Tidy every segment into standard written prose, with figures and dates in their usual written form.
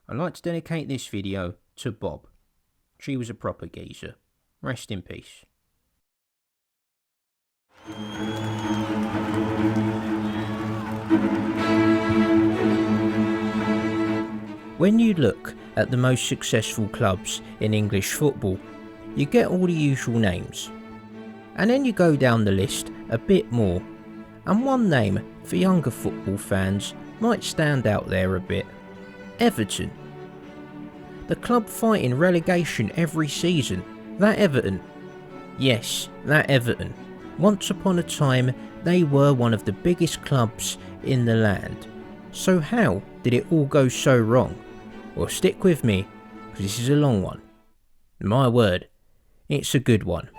I'd like to dedicate this video to Bob. She was a proper geezer. Rest in peace. When you look at the most successful clubs in English football, you get all the usual names. And then you go down the list a bit more, and one name for younger football fans might stand out there a bit. Everton. The club fighting relegation every season. That Everton. Yes, that Everton. Once upon a time, they were one of the biggest clubs in the land. So how did it all go so wrong? Well, stick with me, because this is a long one. My word, it's a good one.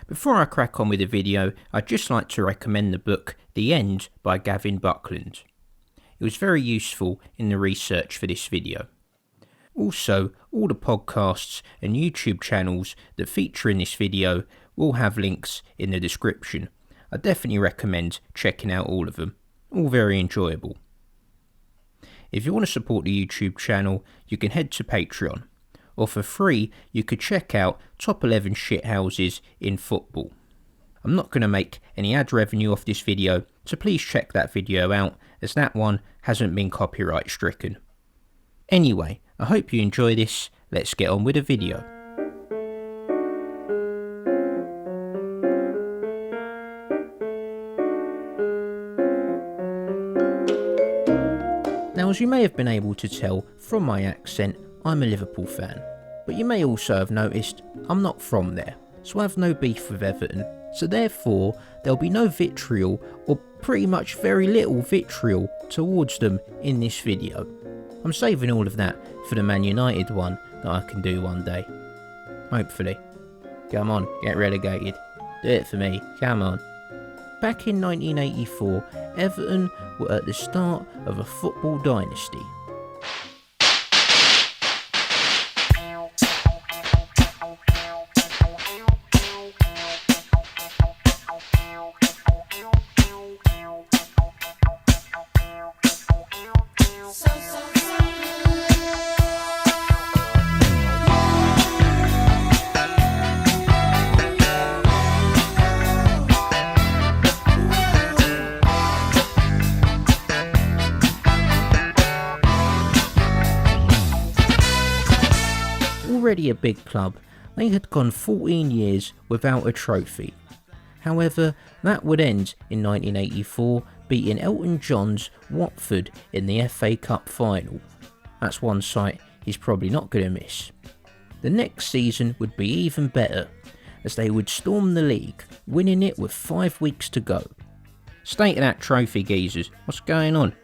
Before I crack on with the video, I'd just like to recommend the book The End by Gavin Buckland. It was very useful in the research for this video. Also, all the podcasts and YouTube channels that feature in this video will have links in the description. I definitely recommend checking out all of them, all very enjoyable. If you want to support the YouTube channel, you can head to Patreon. Or for free, you could check out Top 11 Shithouses in Football. I'm not going to make any ad revenue off this video, so please check that video out, as that one hasn't been copyright stricken. Anyway, I hope you enjoy this. Let's get on with the video. Now, as you may have been able to tell from my accent, I'm a Liverpool fan, but you may also have noticed I'm not from there, so I have no beef with Everton, so therefore there'll be no vitriol, or pretty much very little vitriol towards them in this video. I'm saving all of that for the Man United one that I can do one day. Hopefully. Come on, get relegated. Do it for me, come on. Back in 1984, Everton were at the start of a football dynasty. already a big club, they had gone 14 years without a trophy. However, that would end in 1984, beating Elton John's Watford in the FA Cup final. That's one sight he's probably not going to miss. The next season would be even better, as they would storm the league, winning it with 5 weeks to go. State of that trophy, geezers, what's going on?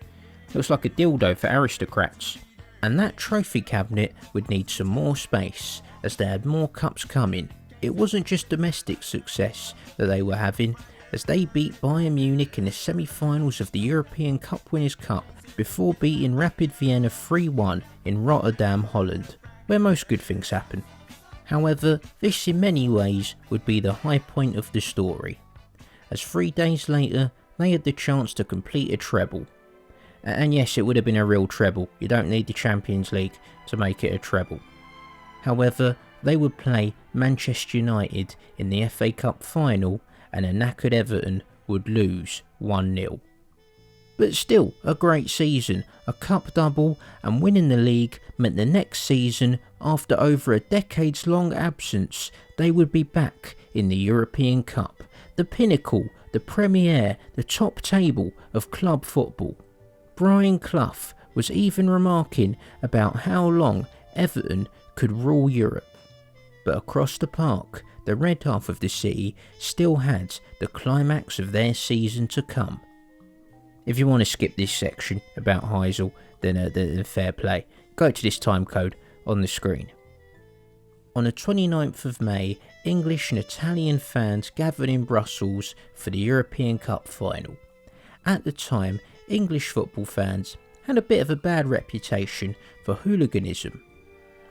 Looks like a dildo for aristocrats. And that trophy cabinet would need some more space, as they had more cups coming. It wasn't just domestic success that they were having, as they beat Bayern Munich in the semi-finals of the European Cup Winners' Cup before beating Rapid Vienna 3-1 in Rotterdam, Holland, where most good things happen. However, this in many ways would be the high point of the story, as 3 days later they had the chance to complete a treble. And yes, it would have been a real treble, you don't need the Champions League to make it a treble. However, they would play Manchester United in the FA Cup final, and a knackered Everton would lose 1-0. But still, a great season, a cup double, and winning the league meant the next season, after over a decades long absence, they would be back in the European Cup, the pinnacle, the premiere, the top table of club football. Brian Clough was even remarking about how long Everton could rule Europe. But across the park, the red half of the city still had the climax of their season to come. If you want to skip this section about Heysel, then fair play. Go to this time code on the screen. On the 29th of May, English and Italian fans gathered in Brussels for the European Cup final. At the time, English football fans had a bit of a bad reputation for hooliganism,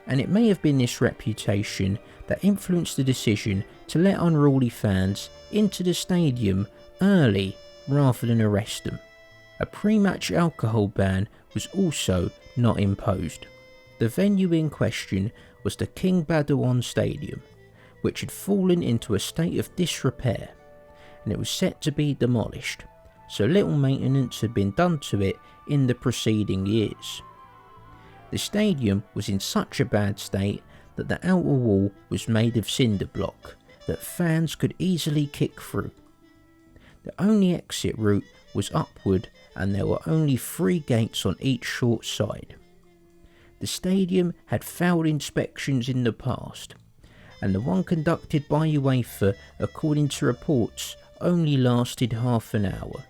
and it may have been this reputation that influenced the decision to let unruly fans into the stadium early rather than arrest them. A pre-match alcohol ban was also not imposed. The venue in question was the King Badouan Stadium, which had fallen into a state of disrepair, and it was set to be demolished, so little maintenance had been done to it in the preceding years. The stadium was in such a bad state that the outer wall was made of cinder block that fans could easily kick through. The only exit route was upward, and there were only 3 gates on each short side. The stadium had failed inspections in the past, and the one conducted by UEFA, according to reports, only lasted half an hour.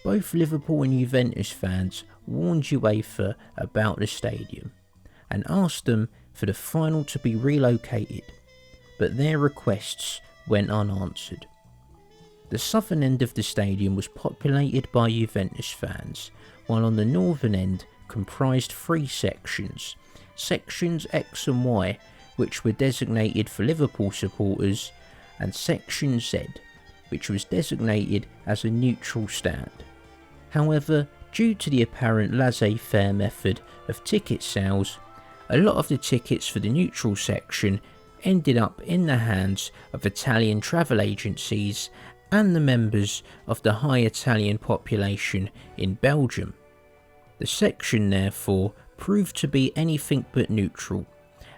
Both Liverpool and Juventus fans warned UEFA about the stadium and asked them for the final to be relocated, but their requests went unanswered. The southern end of the stadium was populated by Juventus fans, while on the northern end comprised 3 sections, sections X and Y, which were designated for Liverpool supporters, and section Z, which was designated as a neutral stand. However, due to the apparent laissez-faire method of ticket sales, a lot of the tickets for the neutral section ended up in the hands of Italian travel agencies and the members of the high Italian population in Belgium. The section therefore proved to be anything but neutral,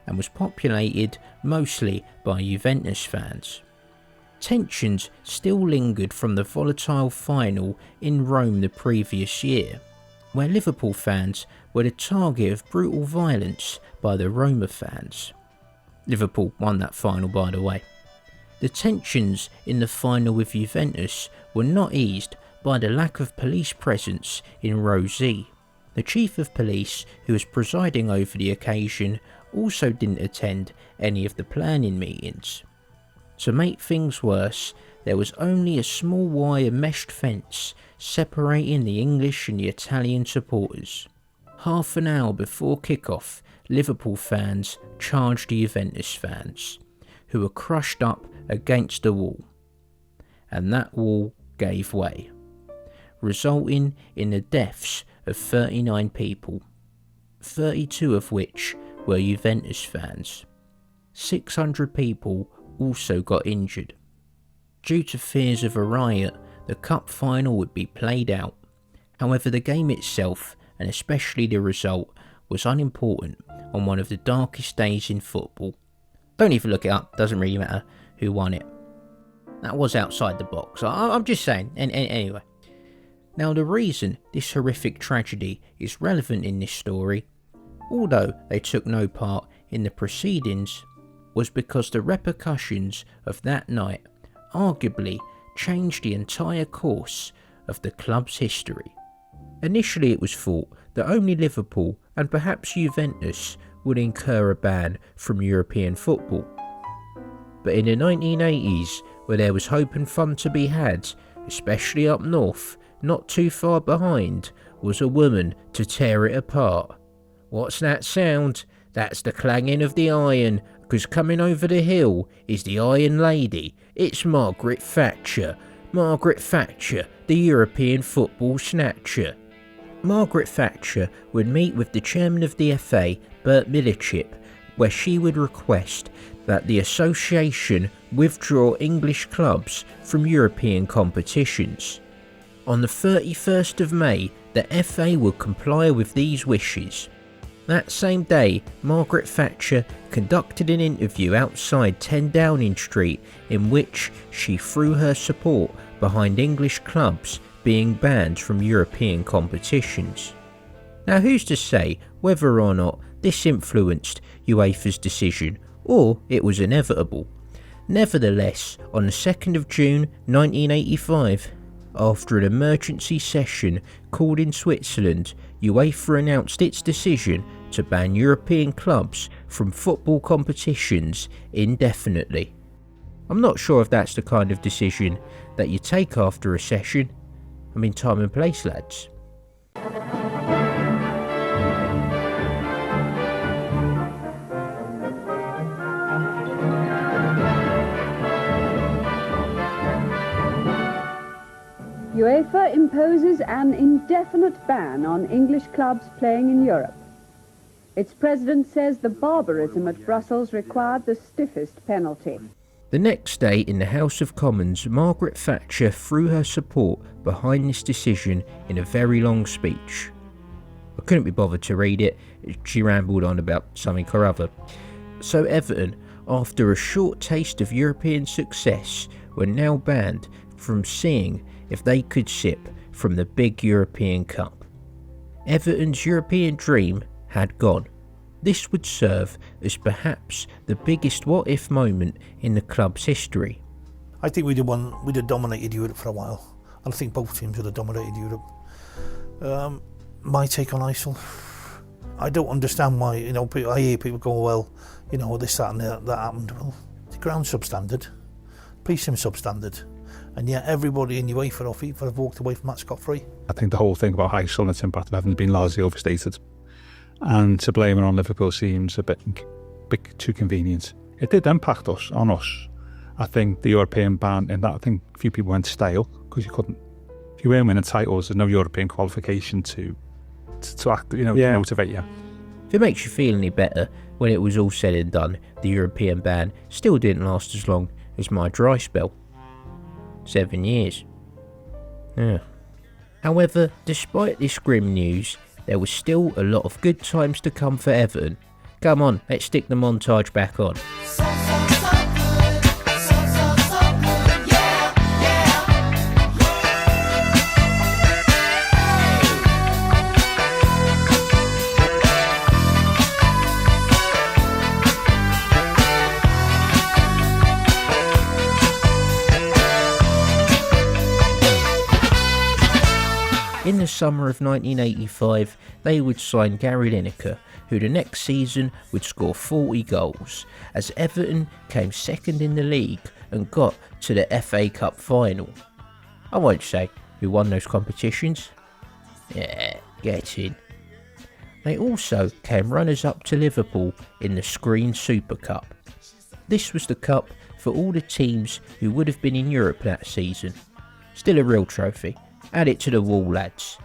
and was populated mostly by Juventus fans. Tensions still lingered from the volatile final in Rome the previous year, where Liverpool fans were the target of brutal violence by the Roma fans. Liverpool won that final, by the way. The tensions in the final with Juventus were not eased by the lack of police presence in Row Z. The chief of police, who was presiding over the occasion, also didn't attend any of the planning meetings. To make things worse, there was only a small wire meshed fence separating the English and the Italian supporters. Half an hour before kick-off, Liverpool fans charged the Juventus fans, who were crushed up against the wall, and that wall gave way, resulting in the deaths of 39 people, 32 of which were Juventus fans. 600 people also got injured. Due to fears of a riot, the cup final would be played out. However, the game itself, and especially the result, was unimportant on one of the darkest days in football. Don't even look it up, doesn't really matter who won it. That was outside the box, I'm just saying, anyway. Now the reason this horrific tragedy is relevant in this story, although they took no part in the proceedings, was because the repercussions of that night arguably changed the entire course of the club's history. Initially it was thought that only Liverpool and perhaps Juventus would incur a ban from European football. But in the 1980s, where there was hope and fun to be had, especially up north, not too far behind, was a woman to tear it apart. What's that sound? That's the clanging of the iron, because coming over the hill is the Iron Lady. It's Margaret Thatcher. Margaret Thatcher, the European football snatcher. Margaret Thatcher would meet with the chairman of the FA, Bert Millichip, where she would request that the association withdraw English clubs from European competitions. On the 31st of May, the FA would comply with these wishes. That same day, Margaret Thatcher conducted an interview outside 10 Downing Street in which she threw her support behind English clubs being banned from European competitions. Now who's to say whether or not this influenced UEFA's decision, or it was inevitable? Nevertheless, on the 2nd of June 1985, after an emergency session called in Switzerland, UEFA announced its decision to ban European clubs from football competitions indefinitely. I'm not sure if that's the kind of decision that you take after a session. I mean, time and place, lads. UEFA imposes an indefinite ban on English clubs playing in Europe. Its president says the barbarism at Brussels required the stiffest penalty. The next day in the House of Commons, Margaret Thatcher threw her support behind this decision in a very long speech. I couldn't be bothered to read it, she rambled on about something or other. So Everton, after a short taste of European success, were now banned from seeing if they could sip from the big European Cup. Everton's European dream had gone. This would serve as perhaps the biggest what-if moment in the club's history. I think we'd have dominated Europe for a while, and I think both teams would have dominated Europe. My take on ISIL, I don't understand why, I hear people go, well, this, that and that happened. Well, the ground's substandard, policing substandard, and yet everybody in UEFA or FIFA have walked away from that scot-free. I think the whole thing about ISIL and its impact on Everton has been largely overstated. And to blame it on Liverpool seems a bit too convenient. It did impact us, on us. I think the European ban, and that I think a few people went stale because if you weren't winning titles, there's no European qualification to act, motivate you. If it makes you feel any better, when it was all said and done, the European ban still didn't last as long as my dry spell. 7 years. Yeah. However, despite this grim news, there was still a lot of good times to come for Everton. Come on, let's stick the montage back on. In the summer of 1985, they would sign Gary Lineker, who the next season would score 40 goals, as Everton came second in the league and got to the FA Cup final. I won't say who won those competitions. Yeah, get in. They also came runners-up to Liverpool in the Screen Super Cup. This was the cup for all the teams who would have been in Europe that season. Still a real trophy. Add it to the wall, lads.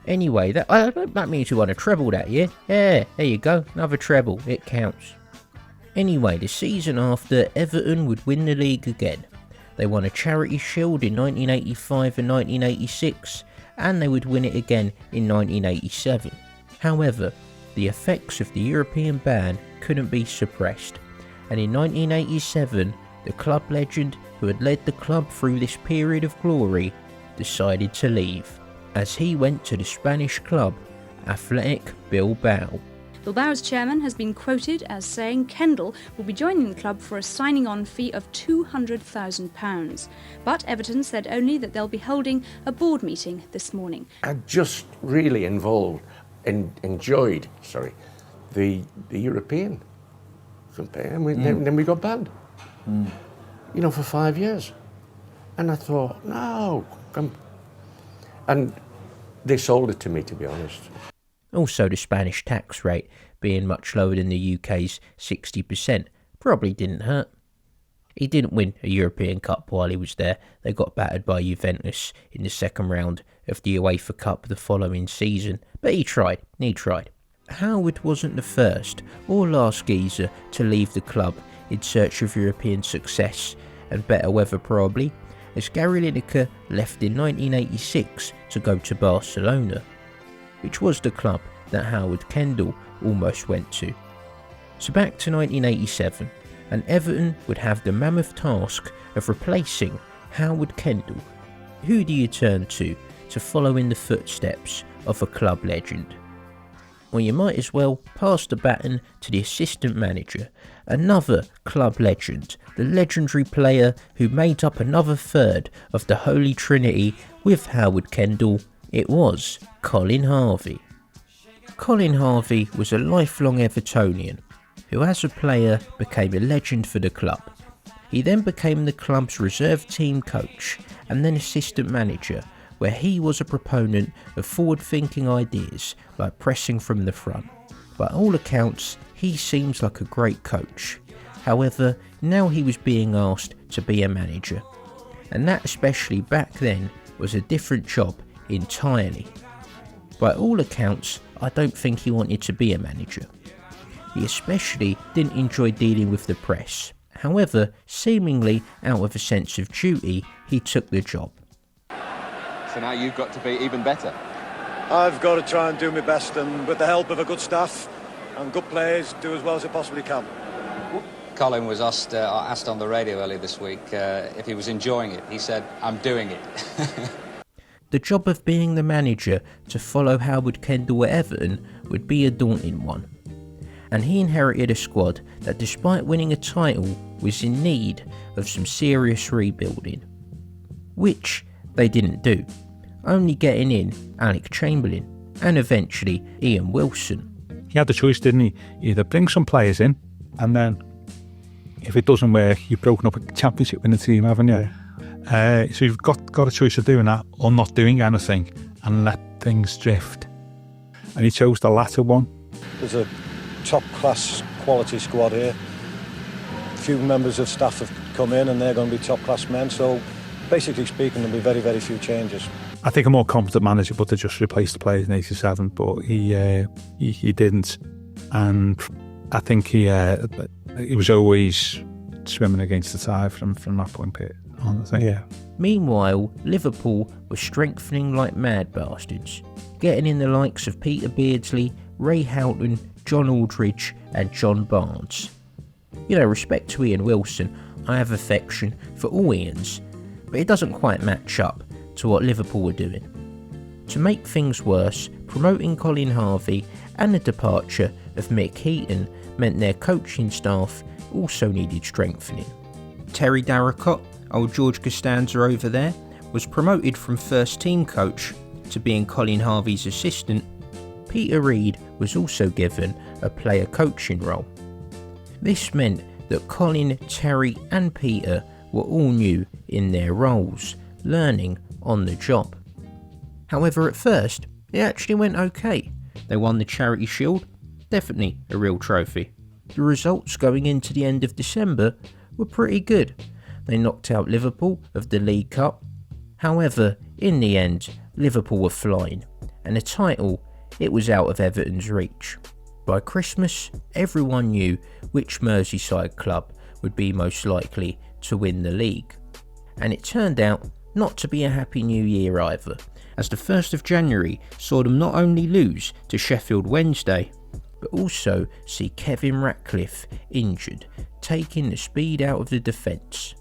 Anyway, that means we won a treble that year. Yeah, there you go, another treble, it counts. Anyway, the season after, Everton would win the league again. They won a Charity Shield in 1985 and 1986, and they would win it again in 1987. However, the effects of the European ban couldn't be suppressed, and in 1987 the club legend who had led the club through this period of glory decided to leave, as he went to the Spanish club Athletic Bilbao. Bilbao's chairman has been quoted as saying Kendall will be joining the club for a signing-on fee of £200,000. But Everton said only that they'll be holding a board meeting this morning. I just really enjoyed the European campaign, and then we got banned. For 5 years. And I thought, no, come. And they sold it to me, to be honest. Also, the Spanish tax rate being much lower than the UK's 60% probably didn't hurt. He didn't win a European Cup while he was there. They got battered by Juventus in the second round of the UEFA Cup the following season, but he tried. Howard wasn't the first or last geezer to leave the club in search of European success and better weather probably, as Gary Lineker left in 1986 to go to Barcelona, which was the club that Howard Kendall almost went to. So back to 1987, and Everton would have the mammoth task of replacing Howard Kendall. Who do you turn to follow in the footsteps of a club legend? Well, you might as well pass the baton to the assistant manager, another club legend, the legendary player who made up another third of the Holy Trinity with Howard Kendall. It was Colin Harvey. Colin Harvey was a lifelong Evertonian who as a player became a legend for the club. He then became the club's reserve team coach and then assistant manager, where he was a proponent of forward-thinking ideas like pressing from the front. By all accounts, he seems like a great coach. However, now he was being asked to be a manager, and that especially back then was a different job entirely. By all accounts, I don't think he wanted to be a manager. He especially didn't enjoy dealing with the press. However, seemingly out of a sense of duty, he took the job. So now you've got to be even better. I've got to try and do my best, and with the help of a good staff and good players, do as well as I possibly can. Colin was asked on the radio earlier this week if he was enjoying it. He said, "I'm doing it." The job of being the manager to follow Howard Kendall at Everton would be a daunting one. And he inherited a squad that, despite winning a title, was in need of some serious rebuilding. Which they didn't do, only getting in Alec Chamberlain and eventually Ian Wilson. He had the choice, didn't he? Either bring some players in, and then if it doesn't work, you've broken up a championship winning team, haven't you? So you've got a choice of doing that or not doing anything and let things drift. And he chose the latter one. There's a top-class quality squad here. A few members of staff have come in and they're going to be top-class men, so basically speaking, there'll be very, very few changes. I think a more competent manager would have just replaced the players in 87, but he didn't. And I think he was always swimming against the tide from that point on, I think. Yeah. Meanwhile, Liverpool were strengthening like mad bastards, getting in the likes of Peter Beardsley, Ray Houghton, John Aldridge and John Barnes. Respect to Ian Wilson, I have affection for all Ians, but it doesn't quite match up to what Liverpool were doing. To make things worse, promoting Colin Harvey and the departure of Mick Heaton meant their coaching staff also needed strengthening. Terry Darracott, old George Costanza over there, was promoted from first team coach to being Colin Harvey's assistant. Peter Reid was also given a player coaching role. This meant that Colin, Terry and Peter were all new in their roles, learning on the job. However, at first, it actually went okay. They won the Charity Shield, definitely a real trophy. The results going into the end of December were pretty good. They knocked out Liverpool of the League Cup. However, in the end, Liverpool were flying, and the title, it was out of Everton's reach. By Christmas, everyone knew which Merseyside club would be most likely to win the league. And it turned out not to be a happy new year either, as the 1st of January saw them not only lose to Sheffield Wednesday, but also see Kevin Ratcliffe injured, taking the speed out of the defence.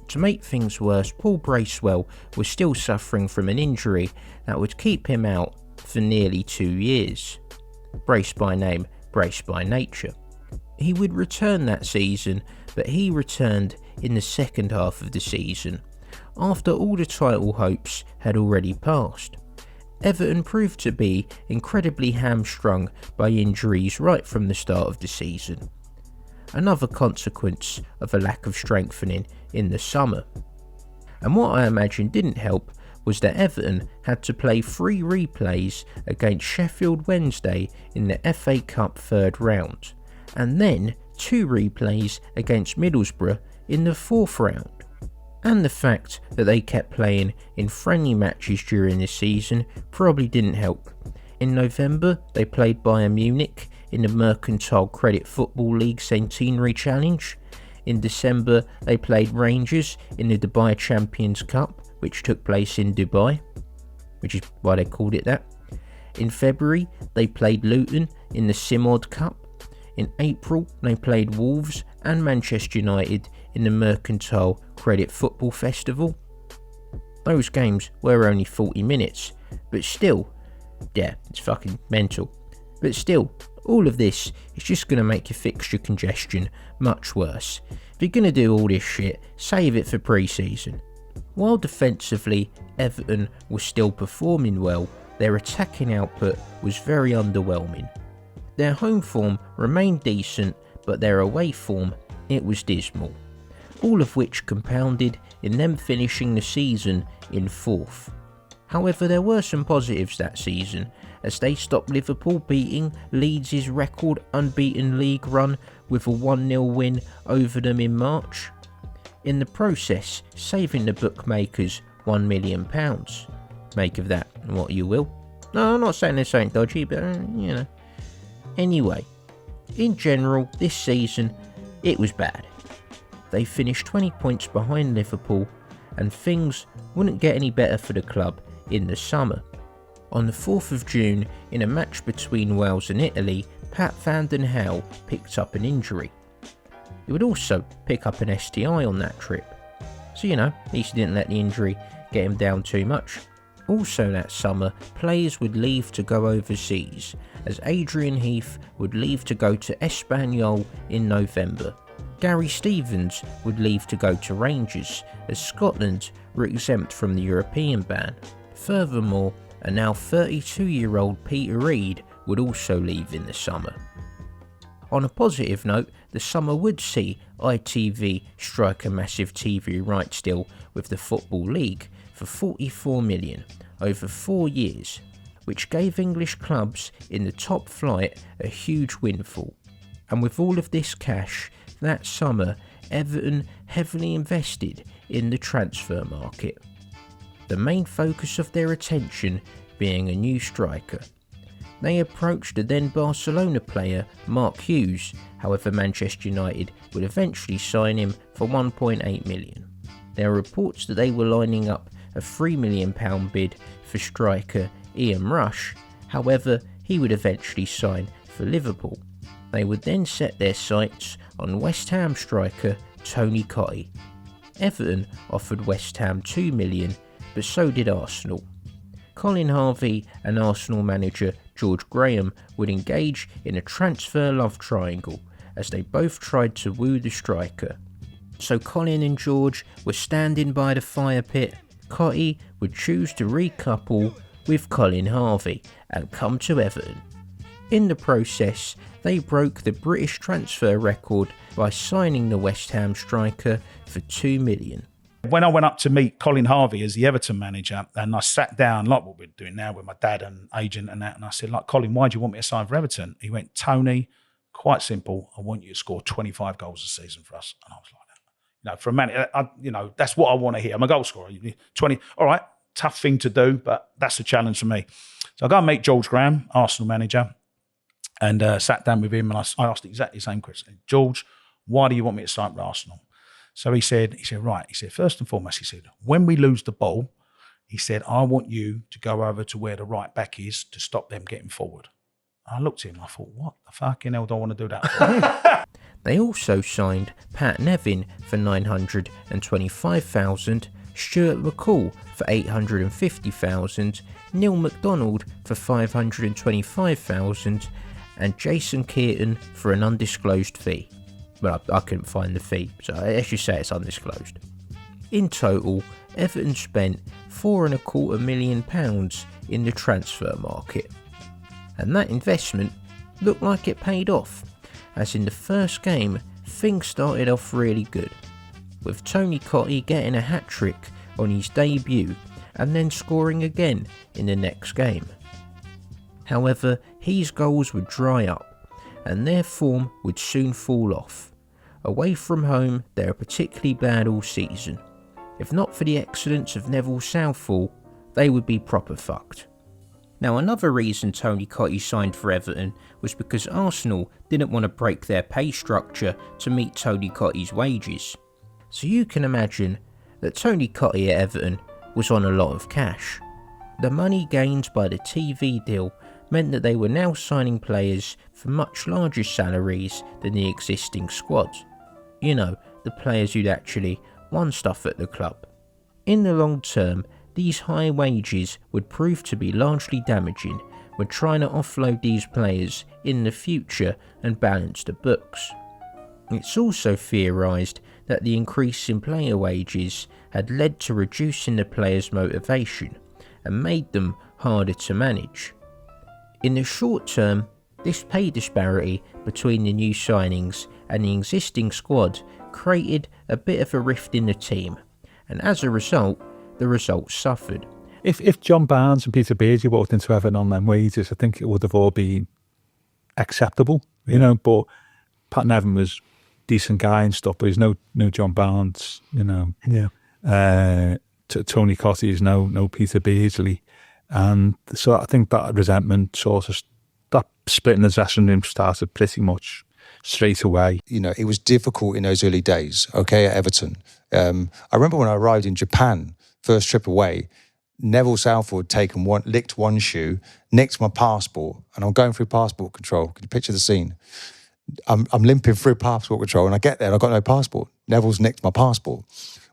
To make things worse, Paul Bracewell was still suffering from an injury that would keep him out for nearly 2 years. Brace by name, brace by nature. He would return that season, but he returned in the second half of the season, after all the title hopes had already passed. Everton proved to be incredibly hamstrung by injuries right from the start of the season. Another consequence of a lack of strengthening in the summer. And what I imagine didn't help was that Everton had to play 3 replays against Sheffield Wednesday in the FA Cup third round, and then 2 replays against Middlesbrough in the fourth round. And the fact that they kept playing in friendly matches during the season probably didn't help. In November, they played Bayern Munich in the Mercantile Credit Football League Centenary Challenge. In December, they played Rangers in the Dubai Champions Cup, which took place in Dubai, which is why they called it that. In February, they played Luton in the Simod Cup. In April, they played Wolves and Manchester United in the Mercantile Credit Football Festival. Those games were only 40 minutes, but still, yeah, it's fucking mental. But still, all of this is just going to make your fixture congestion much worse. If you're going to do all this shit, save it for pre-season. While defensively, Everton was still performing well, their attacking output was very underwhelming. Their home form remained decent, but their away form, it was dismal. All of which compounded in them finishing the season in 4th. However, there were some positives that season, as they stopped Liverpool beating Leeds' record unbeaten league run with a 1-0 win over them in March. In the process, saving the bookmakers £1 million. Make of that what you will. No, I'm not saying this ain't dodgy, but you know. Anyway, in general, this season, it was bad. They finished 20 points behind Liverpool, and things wouldn't get any better for the club in the summer. On the 4th of June, in a match between Wales and Italy, Pat van den Hal picked up an injury. He would also pick up an STI on that trip. So at least he didn't let the injury get him down too much. Also that summer, players would leave to go overseas, as Adrian Heath would leave to go to Espanyol in November. Gary Stevens would leave to go to Rangers, as Scotland were exempt from the European ban. Furthermore, a now 32-year-old Peter Reid would also leave in the summer. On a positive note, the summer would see ITV strike a massive TV rights deal with the Football League for £44 million over 4 years, which gave English clubs in the top flight a huge windfall. And with all of this cash, that summer Everton heavily invested in the transfer market, the main focus of their attention being a new striker. They approached the then Barcelona player Mark Hughes, however Manchester United would eventually sign him for £1.8 million. There are reports that they were lining up a £3 million bid for striker Ian Rush, however he would eventually sign for Liverpool. They would then set their sights on West Ham striker Tony Choi. Everton offered West Ham £2 million, but so did Arsenal. Colin Harvey and Arsenal manager George Graham would engage in a transfer love triangle, as they both tried to woo the striker. So Colin and George were standing by the fire pit. Choi would choose to recouple with Colin Harvey and come to Everton. In the process, they broke the British transfer record by signing the West Ham striker for £2 million. When I went up to meet Colin Harvey as the Everton manager, and I sat down, like what we're doing now with my dad and agent and that, and I said, Colin, why do you want me to sign for Everton? He went, Tony, quite simple, I want you to score 25 goals a season for us. And I was like, for a man, that's what I want to hear. I'm a goal scorer. 20, all right, tough thing to do, but that's a challenge for me. So I go and meet George Graham, Arsenal manager, and sat down with him, and I asked exactly the same question. George, why do you want me to sign for Arsenal? So he said, right. He said, first and foremost, he said, when we lose the ball, he said, I want you to go over to where the right back is to stop them getting forward. I looked at him, I thought, what the fucking hell do I want to do that for? They also signed Pat Nevin for $925,000, Stuart McCall for $850,000, Neil MacDonald for $525,000, and Jason Keaton for an undisclosed fee. Well, I couldn't find the fee, so as you say, it's undisclosed. In total, Everton spent £4.25 million in the transfer market. And that investment looked like it paid off, as in the first game, things started off really good, with Tony Cottee getting a hat-trick on his debut and then scoring again in the next game. However, his goals would dry up, and their form would soon fall off. Away from home, they are particularly bad all season. If not for the excellence of Neville Southall, they would be proper fucked. Now, another reason Tony Cottee signed for Everton was because Arsenal didn't want to break their pay structure to meet Tony Cottee's wages. So you can imagine that Tony Cottee at Everton was on a lot of cash. The money gained by the TV deal meant that they were now signing players for much larger salaries than the existing squad. You know, the players who'd actually won stuff at the club. In the long term, these high wages would prove to be largely damaging when trying to offload these players in the future and balance the books. It's also theorised that the increase in player wages had led to reducing the players' motivation and made them harder to manage. In the short term, this pay disparity between the new signings and the existing squad created a bit of a rift in the team, and as a result, the results suffered. If John Barnes and Peter Beardsley walked into Everton on them wages, I think it would have all been acceptable, you know, but Pat Nevin was a decent guy and stuff, but he's no John Barnes, you know. Yeah. Tony Cottee is no Peter Beardsley. And so I think that resentment that split in the dressing room started pretty much straight away. You know, it was difficult in those early days, okay, at Everton. I remember when I arrived in Japan, first trip away, Neville Southall had licked one shoe, nicked my passport, and I'm going through passport control. Can you picture the scene? I'm limping through passport control, and I get there and I've got no passport. Neville's nicked my passport,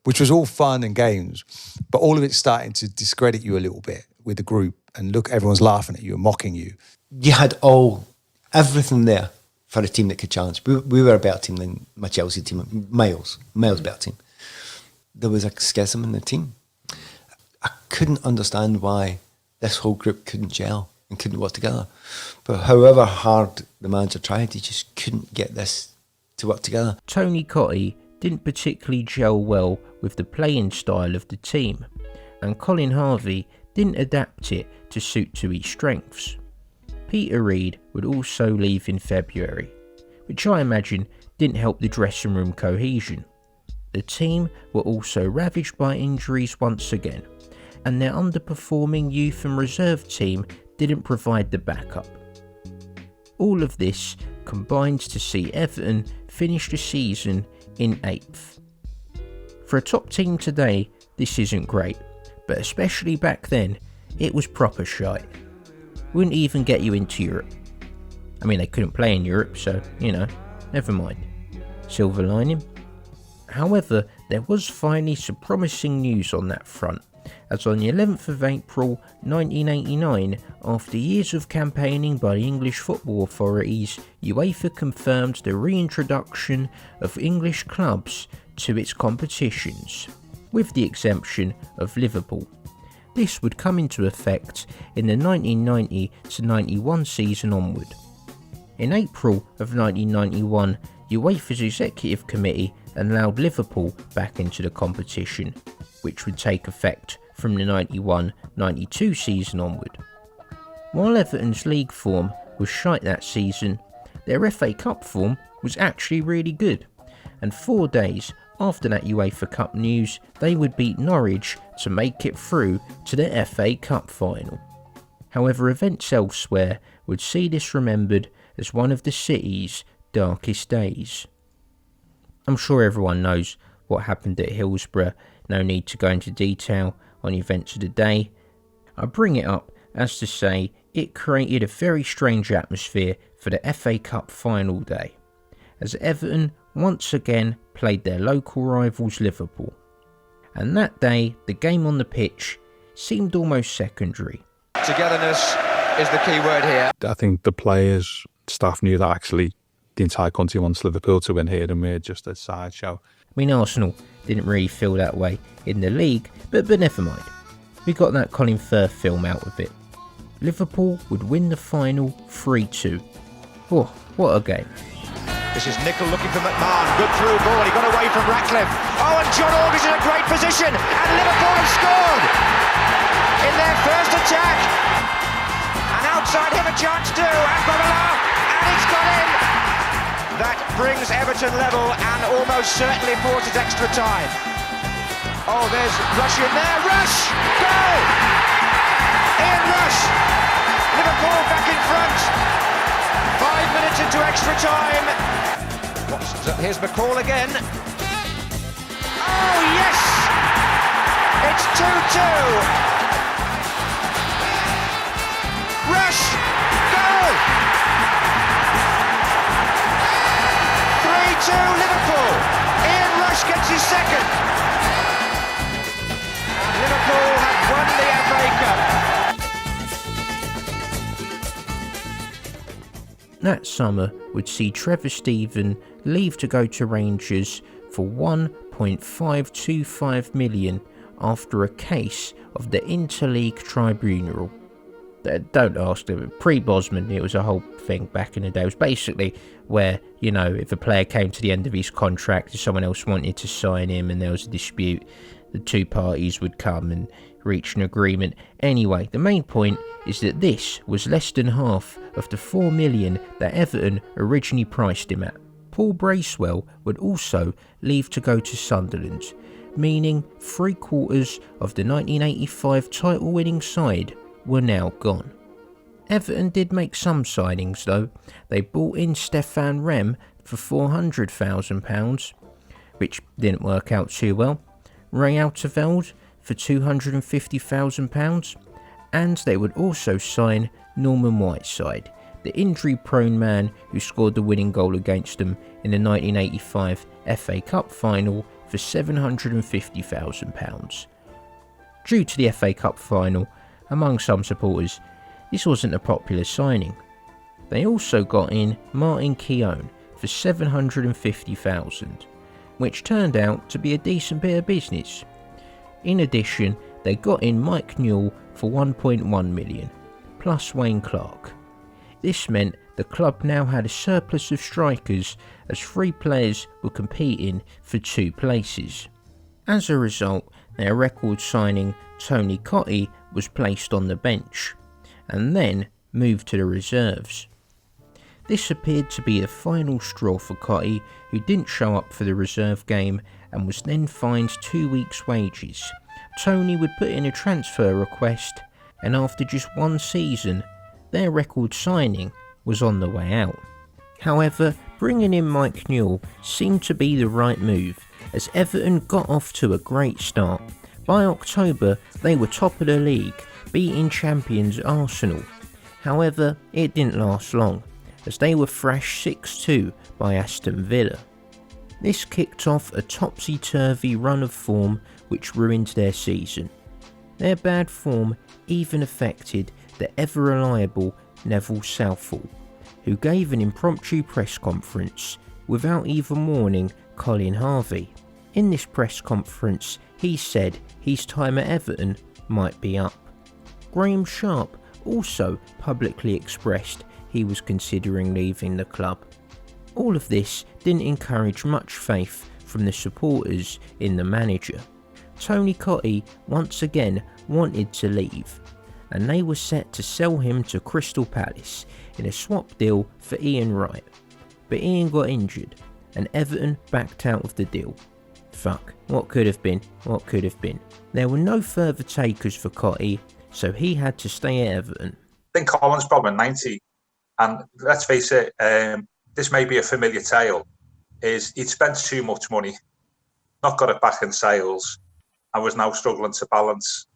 which was all fun and games, but all of it's starting to discredit you a little bit with the group, and look, everyone's laughing at you and mocking you. You had everything there for a team that could challenge. We were a better team than my Chelsea team, miles better team. There was a schism in the team. I couldn't understand why this whole group couldn't gel and couldn't work together. But however hard the manager tried, he just couldn't get this to work together. Tony Cottee didn't particularly gel well with the playing style of the team, and Colin Harvey didn't adapt it to suit to his strengths. Peter Reid would also leave in February, which I imagine didn't help the dressing room cohesion. The team were also ravaged by injuries once again, and their underperforming youth and reserve team didn't provide the backup. All of this combined to see Everton finish the season in 8th. For a top team today, this isn't great, but especially back then, it was proper shite. Wouldn't even get you into Europe. I mean, they couldn't play in Europe, so, you know, never mind. Silver lining. However, there was finally some promising news on that front, as on the 11th of April 1989, after years of campaigning by the English football authorities, UEFA confirmed the reintroduction of English clubs to its competitions, with the exemption of Liverpool. This would come into effect in the 1990-91 season onward. In April of 1991, UEFA's Executive Committee allowed Liverpool back into the competition, which would take effect from the 91-92 season onward. While Everton's league form was shite that season, their FA Cup form was actually really good, and 4 days after that UEFA Cup news, they would beat Norwich to make it through to the FA Cup final. However, events elsewhere would see this remembered as one of the city's darkest days. I'm sure everyone knows what happened at Hillsborough, no need to go into detail on events of the day. I bring it up as to say It created a very strange atmosphere for the FA Cup final day, as Everton once again played their local rivals Liverpool. And that day, the game on the pitch seemed almost secondary. Togetherness is the key word here. I think the players, staff knew that actually the entire country wants Liverpool to win here, and we're just a sideshow. I mean, Arsenal didn't really feel that way in the league, but never mind. We got that Colin Firth film out of it. Liverpool would win the final 3-2. Oh, what a game. This is Nicol looking for McMahon. Good through ball. He got away from Ratcliffe. Oh, and John August in a great position. And Liverpool have scored in their first attack. And outside him a chance too. And Babala. And it's gone in. That brings Everton level and almost certainly forces extra time. Oh, there's Rush in there. Rush! Goal! Ian Rush! Liverpool back in front. 5 minutes into extra time. Here's McCall again. Oh, yes! It's 2-2. Rush! Goal! 3-2 Liverpool. Ian Rush gets his second. And Liverpool have won the FA Cup. That summer would see Trevor Steven leave to go to Rangers for $1.525 million after a case of the Interleague Tribunal. Don't ask them. Pre-Bosman, it was a whole thing back in the day. It was basically where, you know, if a player came to the end of his contract and someone else wanted to sign him and there was a dispute, the two parties would come and reach an agreement. Anyway, the main point is that this was less than half of the $4 million that Everton originally priced him at. Paul Bracewell would also leave to go to Sunderland, meaning 3/4 of the 1985 title-winning side were now gone. Everton did make some signings though. They bought in Stefan Rem for £400,000, which didn't work out too well. Ray Alteveld for £250,000, and they would also sign Norman Whiteside, the injury-prone man who scored the winning goal against them in the 1985 FA Cup final for £750,000. Due to the FA Cup final, among some supporters, this wasn't a popular signing. They also got in Martin Keown for £750,000, which turned out to be a decent bit of business. In addition, they got in Mike Newell for £1.1 million, plus Wayne Clark. This meant the club now had a surplus of strikers as 3 players were competing for 2 places. As a result, their record signing Tony Cottee was placed on the bench, and then moved to the reserves. This appeared to be the final straw for Cottee, who didn't show up for the reserve game and was then fined 2 weeks' wages. Tony would put in a transfer request, and after just 1 season, their record signing was on the way out. However, bringing in Mike Newell seemed to be the right move, as Everton got off to a great start. By October, they were top of the league, beating champions Arsenal. However, it didn't last long, as they were thrashed 6-2 by Aston Villa. This kicked off a topsy-turvy run of form which ruined their season. Their bad form even affected the ever-reliable Neville Southall, who gave an impromptu press conference without even warning Colin Harvey. In this press conference, he said his time at Everton might be up. Graham Sharp also publicly expressed he was considering leaving the club. All of this didn't encourage much faith from the supporters in the manager. Tony Cottee once again wanted to leave, and they were set to sell him to Crystal Palace in a swap deal for Ian Wright. But Ian got injured, and Everton backed out of the deal. Fuck, what could have been, what could have been. There were no further takers for Cottee, so he had to stay at Everton. I think Colin's problem 90, and let's face it, this may be a familiar tale, is he'd spent too much money, not got it back in sales, and was now struggling to balance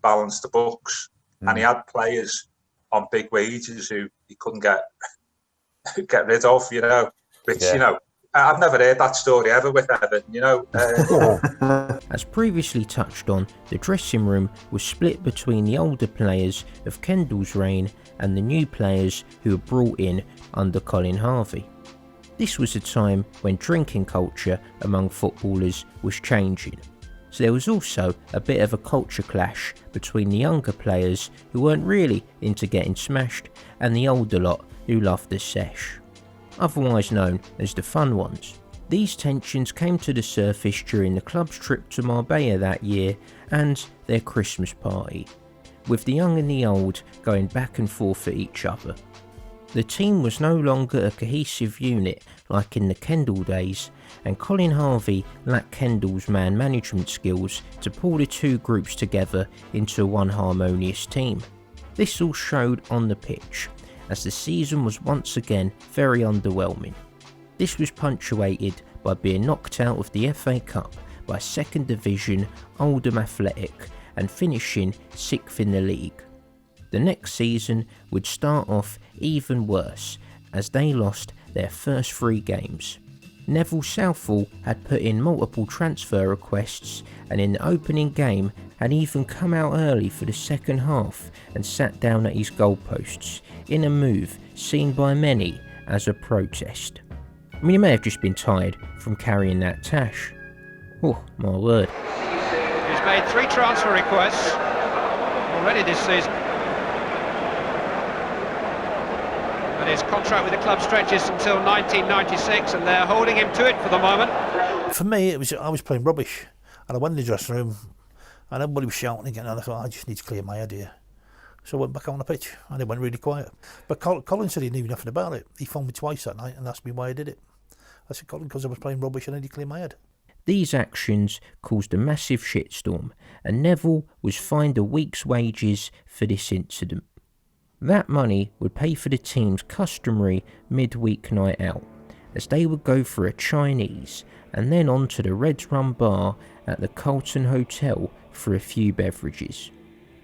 the books. And he had players on big wages who he couldn't get rid of, you know, which, you know, I've never heard that story ever with Everton, you know. As previously touched on, the dressing room was split between the older players of Kendall's reign and the new players who were brought in under Colin Harvey. This was a time when drinking culture among footballers was changing, so there was also a bit of a culture clash between the younger players who weren't really into getting smashed and the older lot who loved the sesh, otherwise known as the fun ones. These tensions came to the surface during the club's trip to Marbella that year and their Christmas party, with the young and the old going back and forth at each other. The team was no longer a cohesive unit like in the Kendall days, and Colin Harvey lacked Kendall's man management skills to pull the two groups together into one harmonious team. This all showed on the pitch, as the season was once again very underwhelming. This was punctuated by being knocked out of the FA Cup by 2nd Division Oldham Athletic and finishing 6th in the league. The next season would start off even worse, as they lost their first 3 games. Neville Southall had put in multiple transfer requests, and in the opening game had even come out early for the second half and sat down at his goalposts, in a move seen by many as a protest. I mean, he may have just been tired from carrying that tash. Oh, my word. He's made 3 transfer requests already this season. And his contract with the club stretches until 1996, and they're holding him to it for the moment. For me, I was playing rubbish, and I went in the dressing room, and everybody was shouting again, and I thought, I just need to clear my head here. So I went back on the pitch, and it went really quiet. But Colin said he knew nothing about it. He phoned me twice that night and asked me why I did it. I said, Colin, because I was playing rubbish and I need to clear my head. These actions caused a massive shitstorm, and Neville was fined a week's wages for this incident. That money would pay for the team's customary midweek night out, as they would go for a Chinese and then on to the Reds Rum bar at the Carlton Hotel for a few beverages.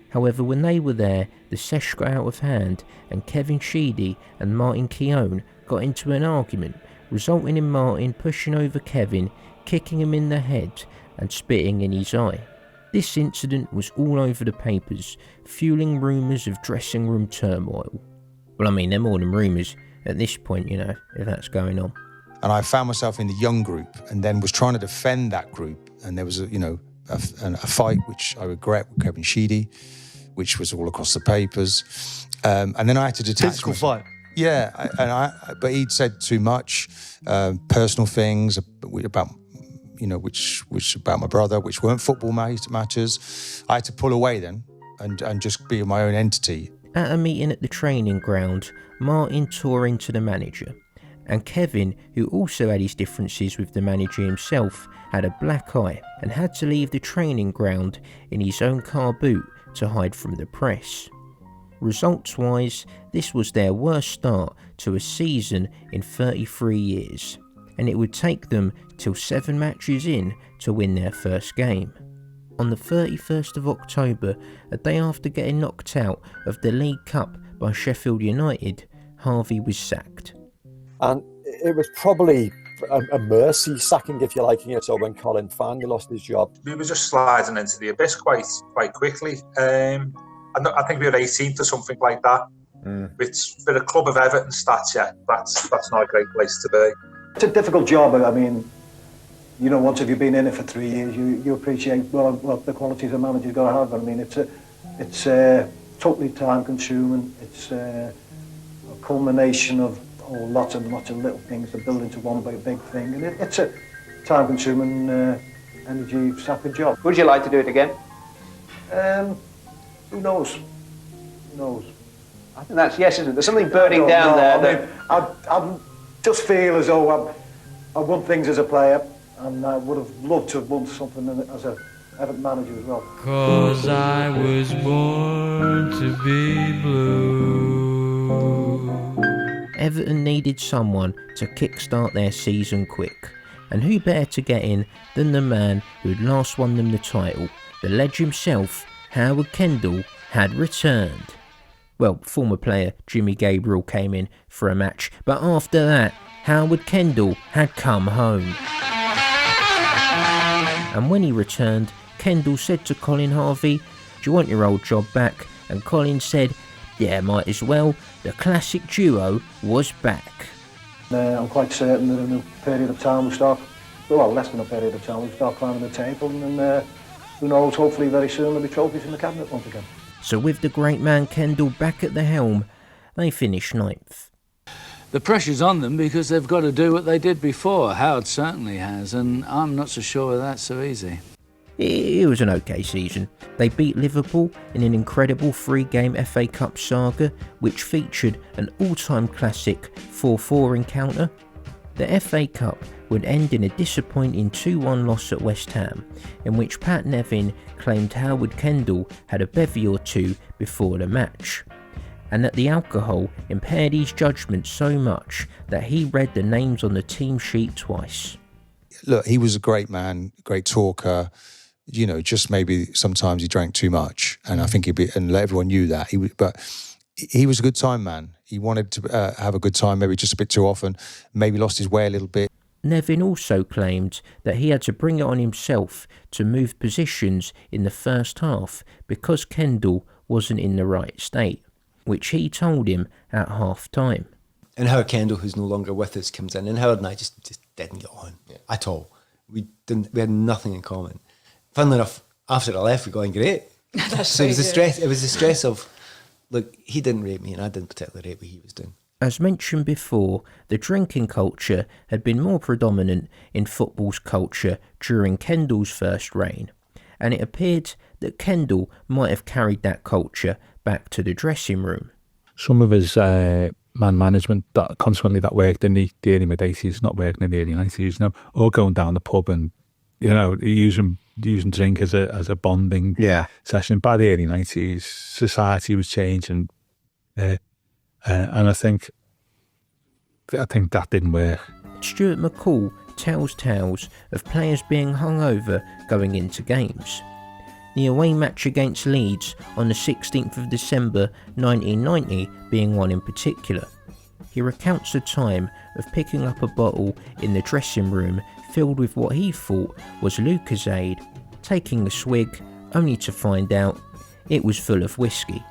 However, when they were there, the sesh got out of hand, and Kevin Sheedy and Martin Keown got into an argument, resulting in Martin pushing over Kevin, kicking him in the head and spitting in his eye. This incident was all over the papers, fueling rumours of dressing room turmoil. Well, I mean, they're more than rumours at this point, you know, if that's going on. And I found myself in the young group, and then was trying to defend that group. And there was, a fight, which I regret, with Kevin Sheedy, which was all across the papers. And then I had to detach Physical fight. Yeah, but he'd said too much, personal things about, which about my brother, which weren't football matters. I had to pull away then and just be my own entity. At a meeting at the training ground, Martin tore into the manager, and Kevin, who also had his differences with the manager himself, had a black eye and had to leave the training ground in his own car boot to hide from the press. Results-wise, this was their worst start to a season in 33 years, and it would take them till 7 matches in to win their first game. On the 31st of October, a day after getting knocked out of the League Cup by Sheffield United, Harvey was sacked. And it was probably a mercy sacking, if you like, so when Colin finally lost his job. We were just sliding into the abyss quite quickly. I think we were 18th or something like that, which for a club of Everton stature, that's not a great place to be. It's a difficult job. I mean, once you've been in it for 3 years, you appreciate well the qualities a manager's got to have. I mean, it's totally time consuming. It's a culmination of lots and lots of little things that build into one big thing, and it's a time consuming, energy sapping job. Would you like to do it again? Who knows? I think that's yes, isn't it? There's something burning down there. I just feel as though I won things as a player, and I would have loved to have won something as a Everton manager as well. 'Cause I was born to be blue. Everton needed someone to kickstart their season quick, and who better to get in than the man who had last won them the title. The legend himself, Howard Kendall, had returned. Well, former player Jimmy Gabriel came in for a match, but after that, Howard Kendall had come home. And when he returned, Kendall said to Colin Harvey, "Do you want your old job back?" And Colin said, "Yeah, might as well. The classic duo was back." I'm quite certain that in a period of time less than a period of time, we'll start climbing the table, and who knows, hopefully very soon there'll be trophies in the cabinet once again. So with the great man Kendall back at the helm, they finished 9th. The pressure's on them because they've got to do what they did before. Howard certainly has, and I'm not so sure that's so easy. It was an okay season. They beat Liverpool in an incredible 3-game FA Cup saga, which featured an all-time classic 4-4 encounter. The FA Cup would end in a disappointing 2-1 loss at West Ham, in which Pat Nevin claimed Howard Kendall had a bevy or two before the match, and that the alcohol impaired his judgment so much that he read the names on the team sheet twice. Look, he was a great man, great talker. You know, just maybe sometimes he drank too much, and I think and everyone knew that. But he was a good time man. He wanted to have a good time, maybe just a bit too often, maybe lost his way a little bit. Nevin also claimed that he had to bring it on himself to move positions in the first half because Kendall wasn't in the right state, which he told him at half-time. And Howard Kendall, who's no longer with us, comes in, and Howard and I just didn't get on at all. We had nothing in common. Funnily enough, after I left, we got on great. So it was the stress of, look, he didn't rate me and I didn't particularly rate what he was doing. As mentioned before, the drinking culture had been more predominant in football's culture during Kendall's first reign, and it appeared that Kendall might have carried that culture back to the dressing room. Some of his man management that worked in the early mid-80s, not working in the early 90s, or going down the pub and, using drink as a bonding session. By the early 90s, society was changing, and I think that didn't work. Stuart McCall tells tales of players being hungover going into games. The away match against Leeds on the 16th of December 1990 being one in particular. He recounts a time of picking up a bottle in the dressing room filled with what he thought was Lucozade, taking a swig only to find out it was full of whiskey.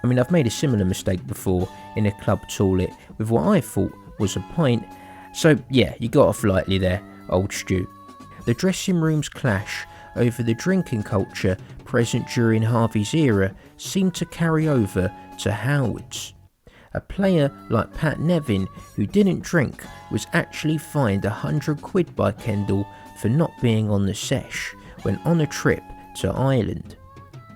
I mean, I've made a similar mistake before in a club toilet with what I thought was a pint, so yeah, you got off lightly there, old Stu. The dressing room's clash over the drinking culture present during Harvey's era seemed to carry over to Howard's. A player like Pat Nevin, who didn't drink, was actually fined £100 by Kendall for not being on the sesh when on a trip to Ireland.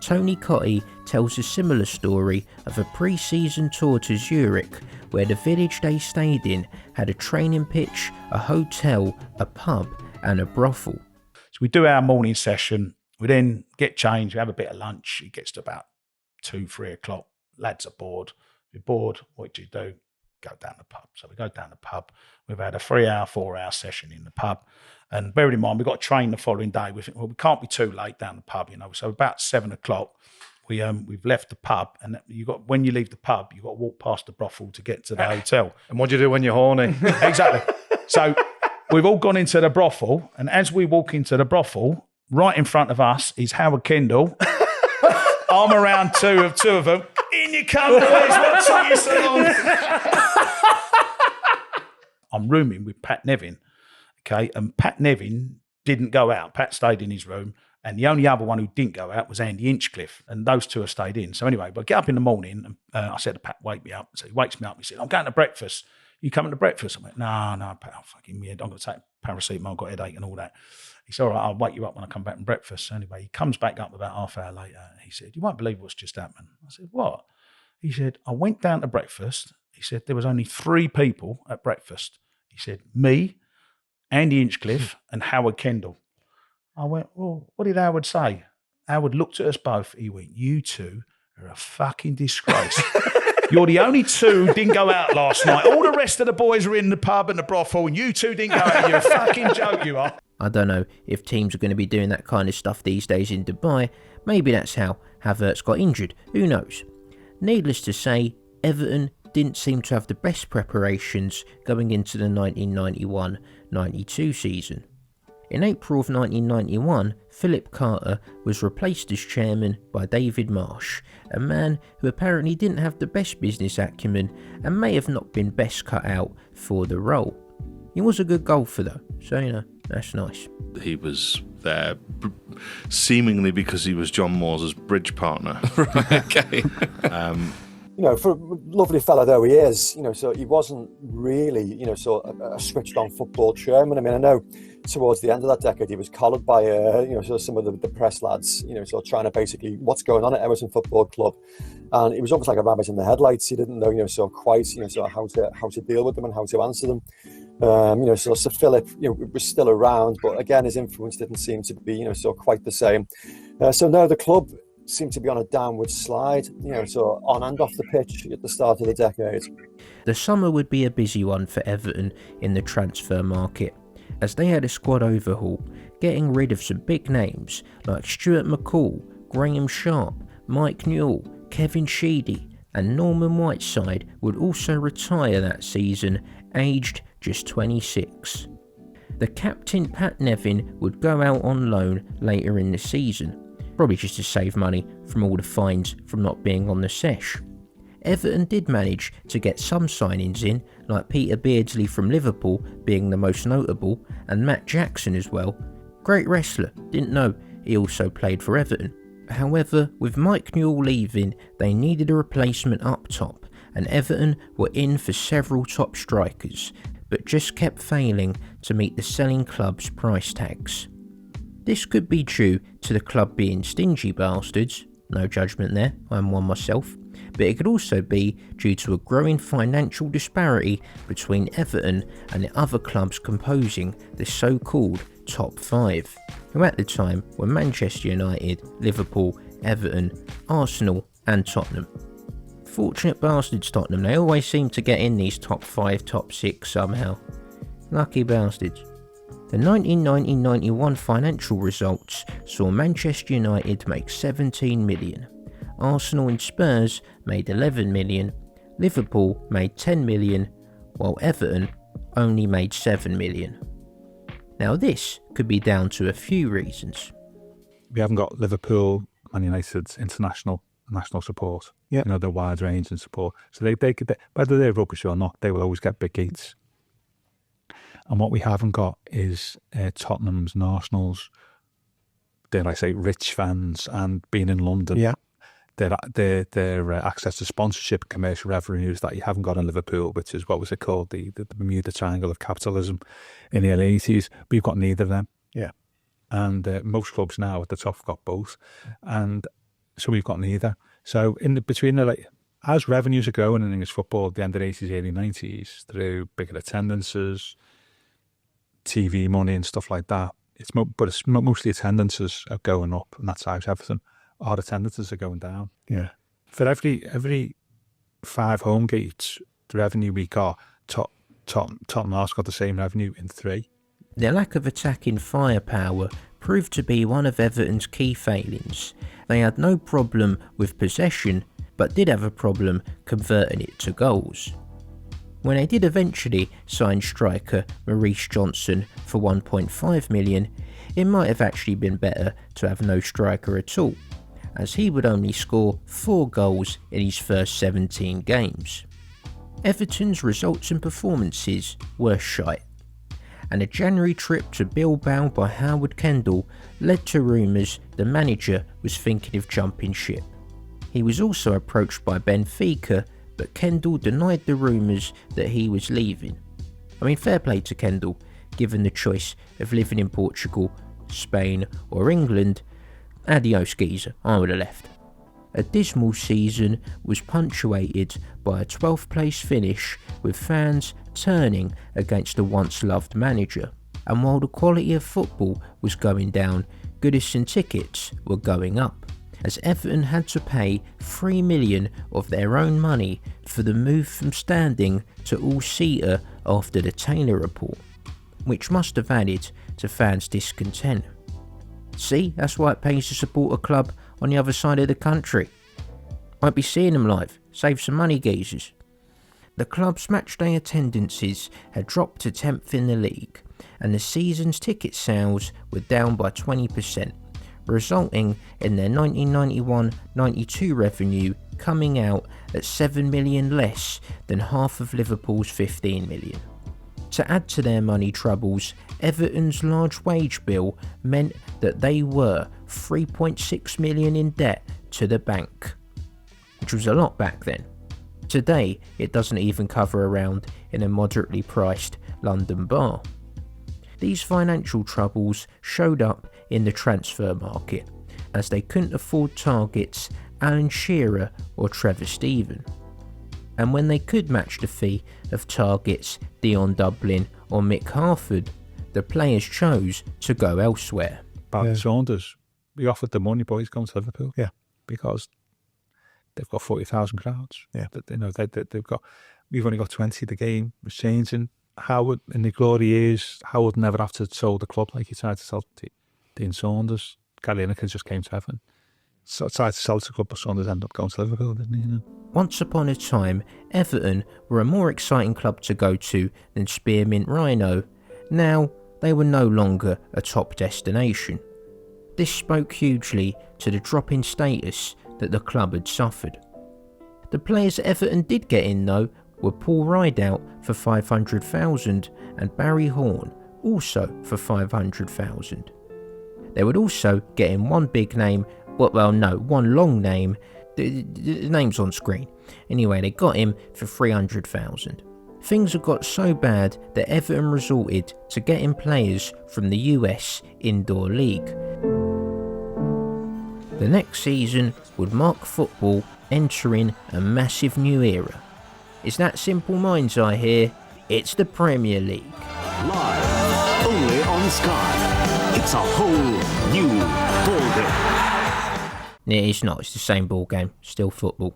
Tony Cotty tells a similar story of a pre-season tour to Zurich where the village they stayed in had a training pitch, a hotel, a pub and a brothel. So we do our morning session, we then get changed, we have a bit of lunch, it gets to about 2-3 o'clock, lads are bored. If you're bored, what do? Go down the pub. So we go down the pub, we've had a 3-hour, 4-hour session in the pub. And bearing in mind, we've got to train the following day. We think, well, we can't be too late down the pub, So about 7 o'clock, we've left the pub, and when you leave the pub, you've got to walk past the brothel to get to the hotel. And what do you do when you're horny? Exactly. So we've all gone into the brothel, and as we walk into the brothel, right in front of us is Howard Kendall. Arm around two of them. In you come, boys. What took you so long? I'm rooming with Pat Nevin. Okay, and Pat Nevin didn't go out. Pat stayed in his room, and the only other one who didn't go out was Andy Inchcliffe, and those two have stayed in. So anyway, but I get up in the morning, and I said to Pat, wake me up. So he wakes me up, he said, I'm going to breakfast. You coming to breakfast? I went, no, Pat, I'm fucking weird. I'm going to take paracetamol, I've got a headache and all that. He said, all right, I'll wake you up when I come back from breakfast. So anyway, he comes back up about half hour later, and he said, you won't believe what's just happened. I said, what? He said, I went down to breakfast. He said, there was only 3 people at breakfast. He said, me, Andy Inchcliffe and Howard Kendall. I went, well, what did Howard say? Howard looked at us both. He went, you two are a fucking disgrace. You're the only 2 who didn't go out last night. All the rest of the boys are in the pub and the brothel, and you 2 didn't go out. You're a fucking joke, you are. I don't know if teams are going to be doing that kind of stuff these days in Dubai. Maybe that's how Havertz got injured. Who knows? Needless to say, Everton didn't seem to have the best preparations going into the 1991-92 season. In April of 1991, Philip Carter was replaced as chairman by David Marsh, a man who apparently didn't have the best business acumen and may have not been best cut out for the role. He was a good golfer though, so that's nice. He was there seemingly because he was John Moore's bridge partner. Okay. For a lovely fella though he is, so he wasn't really, a switched on football chairman. I mean, I know towards the end of that decade he was collared by, some of the press lads, trying to basically what's going on at Everton Football Club. And he was almost like a rabbit in the headlights. He didn't know, quite, how to deal with them and how to answer them. Sir Philip, was still around, but again, his influence didn't seem to be, quite the same. The club seemed to be on a downward slide, on and off the pitch at the start of the decade. The summer would be a busy one for Everton in the transfer market, as they had a squad overhaul, getting rid of some big names like Stuart McCall, Graham Sharp, Mike Newell, Kevin Sheedy, and Norman Whiteside would also retire that season, aged just 26. The captain Pat Nevin would go out on loan later in the season, probably just to save money from all the fines from not being on the sesh. Everton did manage to get some signings in, like Peter Beardsley from Liverpool being the most notable, and Matt Jackson as well. Great wrestler, didn't know he also played for Everton. However, with Mike Newell leaving, they needed a replacement up top, and Everton were in for several top strikers, but just kept failing to meet the selling club's price tags. This could be due to the club being stingy bastards, no judgment there, I'm one myself, but it could also be due to a growing financial disparity between Everton and the other clubs composing the so-called top five, who at the time were Manchester United, Liverpool, Everton, Arsenal and Tottenham. Fortunate bastards Tottenham, they always seem to get in these top 5, top 6 somehow. Lucky bastards. The 1990-91 financial results saw Manchester United make 17 million, Arsenal and Spurs made 11 million, Liverpool made 10 million, while Everton only made 7 million. Now this could be down to a few reasons. We haven't got Liverpool, Man United's national support. Yeah. The wide range and support. So they could, whether they're rubbish or not, they will always get big gates. And what we haven't got is Tottenham's and Arsenal's, dare I say, rich fans, and being in London. Yeah. Their access to sponsorship and commercial revenues that you haven't got in Liverpool, which is, what was it called, the Bermuda Triangle of capitalism in the early 80s. We've got neither of them. Yeah. And most clubs now at the top have got both. And so we've got neither. So as revenues are growing in English football at the end of the 80s, early 90s, through bigger attendances, TV money and stuff like that, it's mostly attendances are going up, and that's how Everton. Our attendances are going down. Yeah. For every 5 home gates, the revenue we got, Tottenham Arsenal got the same revenue in 3. Their lack of attacking firepower proved to be one of Everton's key failings. They had no problem with possession, but did have a problem converting it to goals. When they did eventually sign striker Maurice Johnson for 1.5 million, it might have actually been better to have no striker at all, as he would only score 4 goals in his first 17 games. Everton's results and performances were shite, and a January trip to Bilbao by Howard Kendall led to rumours the manager was thinking of jumping ship. He was also approached by Benfica, but Kendall denied the rumours that he was leaving. I mean, fair play to Kendall, given the choice of living in Portugal, Spain or England. Adios geezer, I would have left. A dismal season was punctuated by a 12th place finish, with fans turning against the once loved manager. And while the quality of football was going down, Goodison tickets were going up, as Everton had to pay 3 million of their own money for the move from standing to all-seater after the Taylor report, which must have added to fans' discontent. See, that's why it pays to support a club on the other side of the country. Might be seeing them live, save some money, geezers. The club's matchday attendances had dropped to 10th in the league, and the season's ticket sales were down by 20%, resulting in their 1991-92 revenue coming out at 7 million less than half of Liverpool's 15 million. To add to their money troubles, Everton's large wage bill meant that they were 3.6 million in debt to the bank, which was a lot back then. Today, it doesn't even cover a round in a moderately priced London bar. These financial troubles showed up in the transfer market, as they couldn't afford targets Alan Shearer or Trevor Steven. And when they could match the fee of targets Dion Dublin or Mick Harford, the players chose to go elsewhere. Barry Saunders, we offered the money, boys, going to Liverpool. Yeah. Because they've got 40,000 crowds. Yeah. They've got. We've only got 20. The game was changing. Howard, in the glory years, Howard never have to sell the club like he tried to sell Dean Saunders. Gary Lineker just came to Everton. So tried to sell the club, but Saunders ended up going to Liverpool, didn't he? You know? Once upon a time, Everton were a more exciting club to go to than Spearmint Rhino. Now, they were no longer a top destination. This spoke hugely to the drop in status that the club had suffered. The players Everton did get in, though, were Paul Rideout for 500,000 and Barry Horn also for 500,000. They would also get in one big name, one long name. The name's on screen. Anyway, they got him for 300,000. Things had got so bad that Everton resorted to getting players from the US Indoor League. The next season would mark football entering a massive new era. It's that Simple Minds I hear. It's the Premier League. Live, only on Sky. It's a whole new ballgame. It's not, it's the same ball game, still football.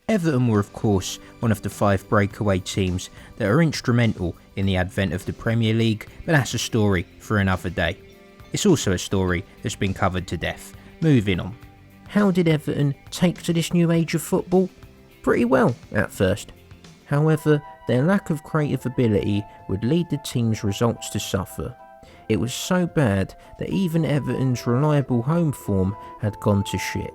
Everton were of course one of the 5 breakaway teams that are instrumental in the advent of the Premier League, but that's a story for another day. It's also a story that's been covered to death. Moving on. How did Everton take to this new age of football? Pretty well at first. However, their lack of creative ability would lead the team's results to suffer. It was so bad that even Everton's reliable home form had gone to shit.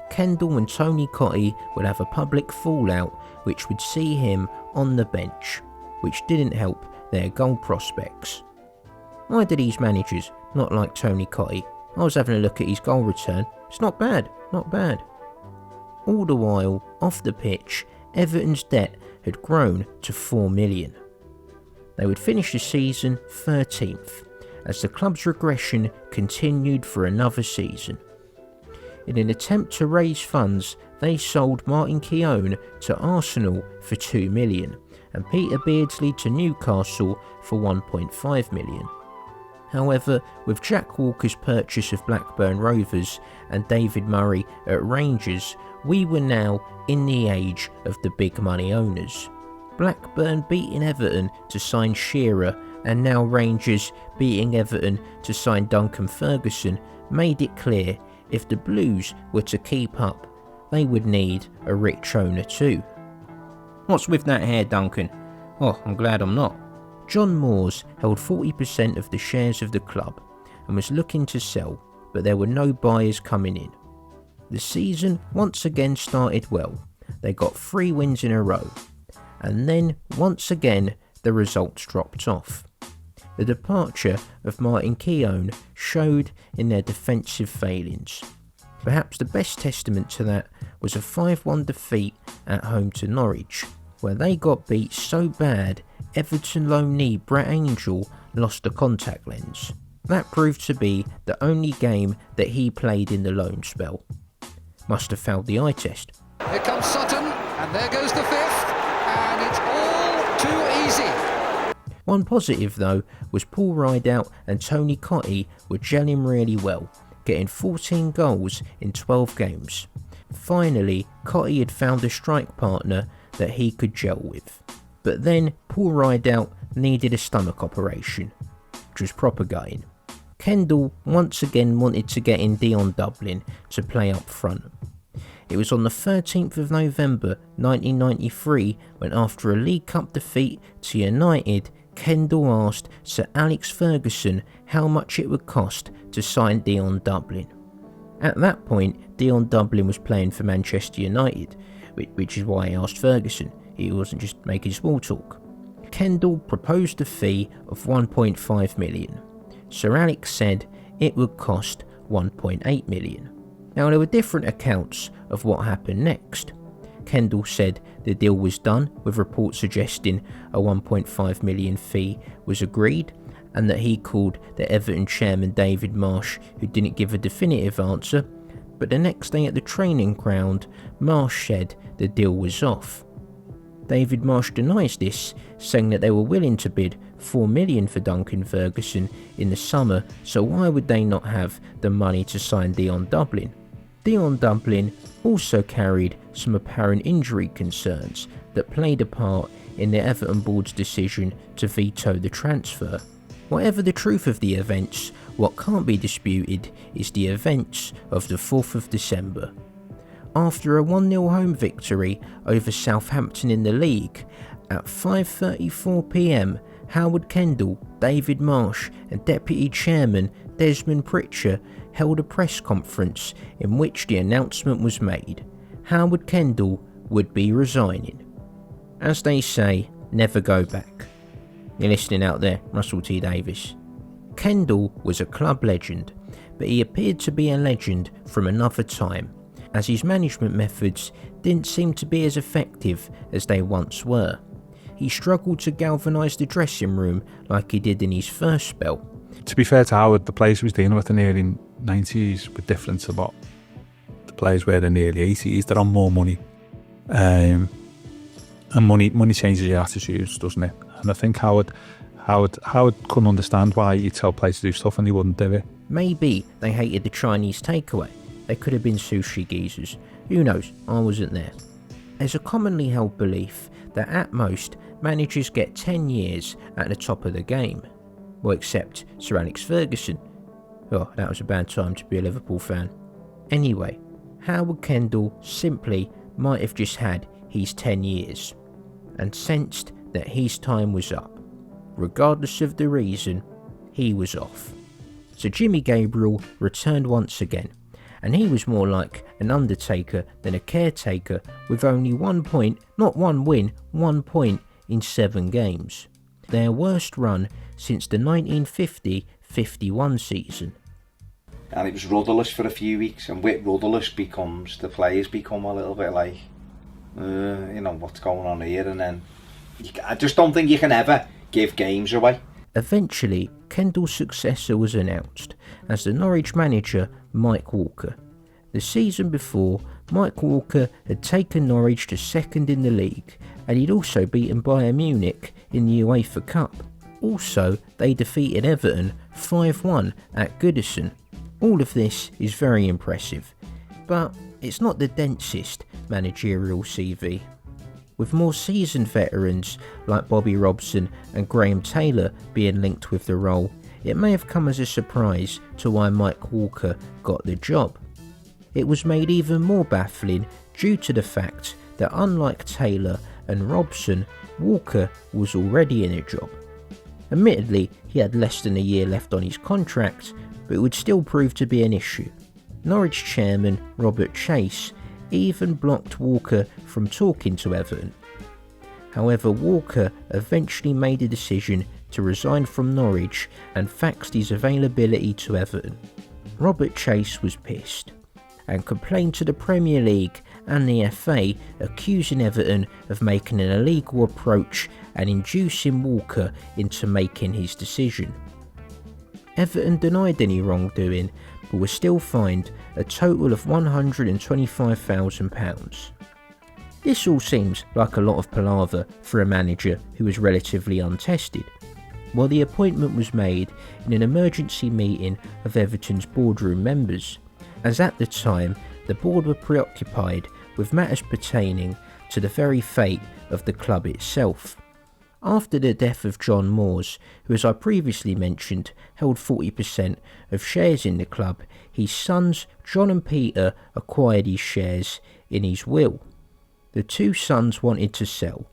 Kendall and Tony Cottee would have a public fallout which would see him on the bench, which didn't help their goal prospects. Why do these managers not like Tony Cottee? I was having a look at his goal return. It's not bad, not bad. All the while, off the pitch, Everton's debt had grown to 4 million. They would finish the season 13th, as the club's regression continued for another season. In an attempt to raise funds, they sold Martin Keown to Arsenal for 2 million and Peter Beardsley to Newcastle for 1.5 million. However, with Jack Walker's purchase of Blackburn Rovers and David Murray at Rangers, we were now in the age of the big money owners. Blackburn beating Everton to sign Shearer and now Rangers beating Everton to sign Duncan Ferguson made it clear if the Blues were to keep up, they would need a rich owner too. What's with that hair, Duncan? Oh, I'm glad I'm not. John Moores held 40% of the shares of the club and was looking to sell, but there were no buyers coming in. The season once again started well. They got 3 wins in a row, and then once again the results dropped off. The departure of Martin Keown showed in their defensive failings. Perhaps the best testament to that was a 5-1 defeat at home to Norwich, where they got beat so bad Everton loanee Brett Angel lost a contact lens. That proved to be the only game that he played in the loan spell. Must have failed the eye test. Here comes Sutton, and there goes the 5th, and it's all too easy. One positive though was Paul Rideout and Tony Cottee were gelling really well, getting 14 goals in 12 games. Finally, Cottee had found a strike partner that he could gel with. But then Paul Rideout needed a stomach operation, which was proper gutting. Kendall once again wanted to get in Dion Dublin to play up front. It was on the 13th of November 1993 when, after a League Cup defeat to United, Kendall asked Sir Alex Ferguson how much it would cost to sign Dion Dublin. At that point, Dion Dublin was playing for Manchester United, which is why he asked Ferguson. He wasn't just making small talk. Kendall proposed a fee of 1.5 million. Sir Alex said it would cost 1.8 million. Now, there were different accounts of what happened next. Kendall said the deal was done, with reports suggesting a 1.5 million fee was agreed, and that he called the Everton chairman David Marsh, who didn't give a definitive answer. But the next day at the training ground, Marsh said the deal was off. David Marsh denies this, saying that they were willing to bid 4 million for Duncan Ferguson in the summer, so why would they not have the money to sign Dion Dublin? Dion Dublin also carried some apparent injury concerns that played a part in the Everton board's decision to veto the transfer. Whatever the truth of the events, what can't be disputed is the events of the 4th of December. After a 1-0 home victory over Southampton in the league, at 5:34 p.m, Howard Kendall, David Marsh and Deputy Chairman Desmond Pritchard held a press conference in which the announcement was made. Howard Kendall would be resigning. As they say, never go back. You're listening out there, Russell T Davis. Kendall was a club legend, but he appeared to be a legend from another time, as his management methods didn't seem to be as effective as they once were. He struggled to galvanise the dressing room like he did in his first spell. To be fair to Howard, the players he was dealing with in the early 90s were different to what the players were in the early 80s. They're on more money. And money changes your attitudes, doesn't it? And I think Howard couldn't understand why you tell players to do stuff and he wouldn't do it. Maybe they hated the Chinese takeaway. They could have been sushi geezers. Who knows? I wasn't there. There's a commonly held belief that at most, managers get 10 years at the top of the game. Well, except Sir Alex Ferguson. Oh, that was a bad time to be a Liverpool fan. Anyway, Howard Kendall simply might have just had his 10 years and sensed that his time was up. Regardless of the reason, he was off. So Jimmy Gabriel returned once again, and he was more like an undertaker than a caretaker, with only 1 point, not one win, 1 point in 7 games. Their worst run since the 1950-51 season. And it was rudderless for a few weeks, and with rudderless the players become a little bit like, what's going on here, and then I just don't think you can ever give games away. Eventually, Kendall's successor was announced as the Norwich manager Mike Walker. The season before, Mike Walker had taken Norwich to second in the league, and he'd also beaten Bayern Munich in the UEFA Cup. Also, they defeated Everton 5-1 at Goodison. All of this is very impressive, but it's not the densest managerial CV. With more seasoned veterans like Bobby Robson and Graham Taylor being linked with the role, it may have come as a surprise to why Mike Walker got the job. It was made even more baffling due to the fact that, unlike Taylor and Robson, Walker was already in a job. Admittedly, he had less than a year left on his contract, but it would still prove to be an issue. Norwich chairman Robert Chase even blocked Walker from talking to Everton. However, Walker eventually made a decision to resign from Norwich and faxed his availability to Everton. Robert Chase was pissed and complained to the Premier League and the FA, accusing Everton of making an illegal approach and inducing Walker into making his decision. Everton denied any wrongdoing, but were still fined a total of £125,000. This all seems like a lot of palaver for a manager who was relatively untested. While the appointment was made in an emergency meeting of Everton's boardroom members, as at the time the board were preoccupied with matters pertaining to the very fate of the club itself. After the death of John Moores, who, as I previously mentioned, held 40% of shares in the club, his sons John and Peter acquired his shares in his will. The two sons wanted to sell,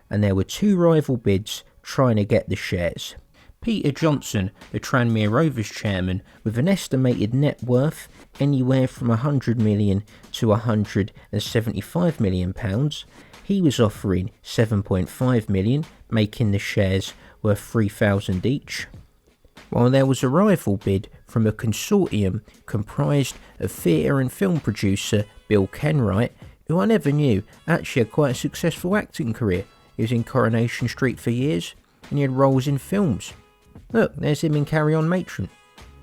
and there were two rival bids trying to get the shares. Peter Johnson, the Tranmere Rovers chairman, with an estimated net worth anywhere from 100 million to 175 million pounds, he was offering 7.5 million, making the shares worth 3,000 each. While there was a rival bid from a consortium comprised of theatre and film producer Bill Kenwright, who I never knew actually had quite a successful acting career. He was in Coronation Street for years, and he had roles in films. Look, there's him in Carry On Matron.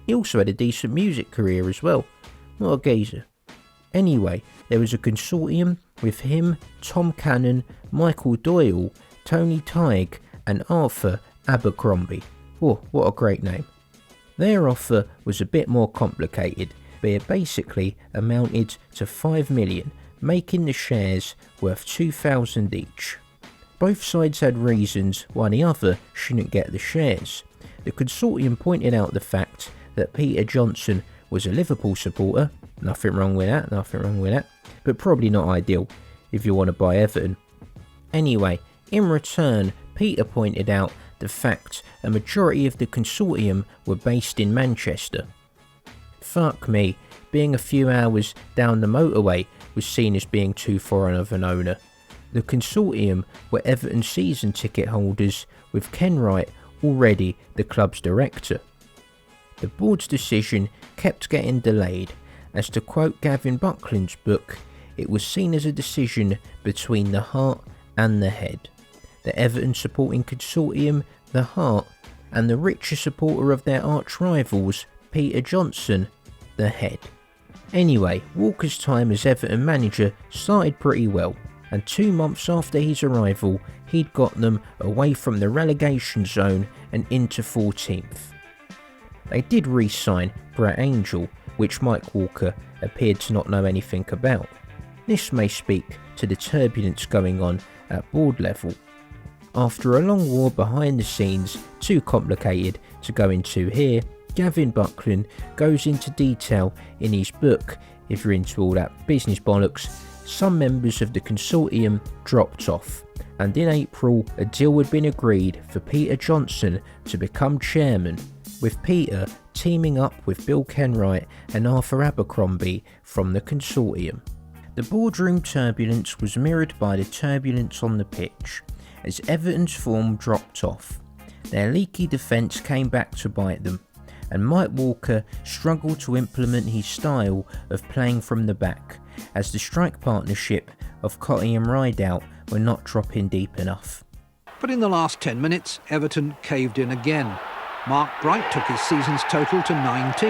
He also had a decent music career as well. What a geezer. Anyway, there was a consortium with him, Tom Cannon, Michael Doyle, Tony Tighe and Arthur Abercrombie. Oh, what a great name. Their offer was a bit more complicated, but it basically amounted to 5 million, making the shares worth 2,000 each. Both sides had reasons why the other shouldn't get the shares. The consortium pointed out the fact that Peter Johnson was a Liverpool supporter, nothing wrong with that, but probably not ideal if you want to buy Everton. Anyway, in return, Peter pointed out the fact a majority of the consortium were based in Manchester. Fuck me, being a few hours down the motorway was seen as being too foreign of an owner. The consortium were Everton season ticket holders, with Kenwright already the club's director. The board's decision kept getting delayed, as to quote Gavin Buckland's book, it was seen as a decision between the heart and the head. The Everton supporting consortium, the heart, and the richer supporter of their arch rivals, Peter Johnson, the head. Anyway, Walker's time as Everton manager started pretty well, and 2 months after his arrival, he'd got them away from the relegation zone and into 14th. They did re-sign Brett Angel, which Mike Walker appeared to not know anything about. This may speak to the turbulence going on at board level. After a long war behind the scenes, too complicated to go into here, Gavin Buckland goes into detail in his book. If you're into all that business bollocks, some members of the consortium dropped off, and in April a deal had been agreed for Peter Johnson to become chairman, with Peter teaming up with Bill Kenwright and Arthur Abercrombie from the consortium. The boardroom turbulence was mirrored by the turbulence on the pitch, as Everton's form dropped off. Their leaky defence came back to bite them, and Mike Walker struggled to implement his style of playing from the back, as the strike partnership of Cotty and Rideout were not dropping deep enough. But in the last 10 minutes, Everton caved in again. Mark Bright took his season's total to 19.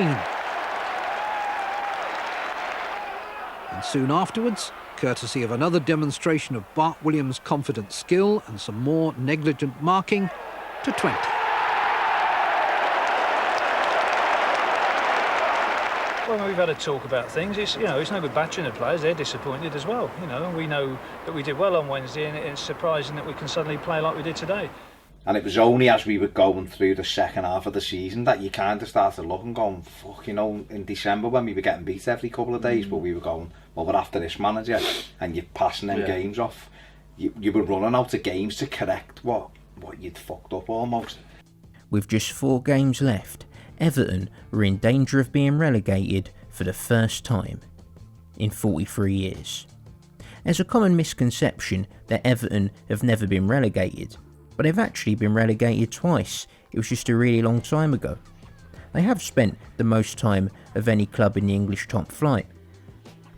And soon afterwards, courtesy of another demonstration of Bart Williams' confident skill and some more negligent marking, to 20. Well, we've had a talk about things. It's no good bashing the players. They're disappointed as well. And we know that we did well on Wednesday, and it's surprising that we can suddenly play like we did today. And it was only as we were going through the second half of the season that you kind of started looking, going, fuck, in December when we were getting beat every couple of days, but we were going, well, we're after this manager, and you're passing them games off. You were running out of games to correct what you'd fucked up almost. With just 4 games left, Everton were in danger of being relegated for the first time in 43 years. There's a common misconception that Everton have never been relegated, but they've actually been relegated twice. It was just a really long time ago. They have spent the most time of any club in the English top flight,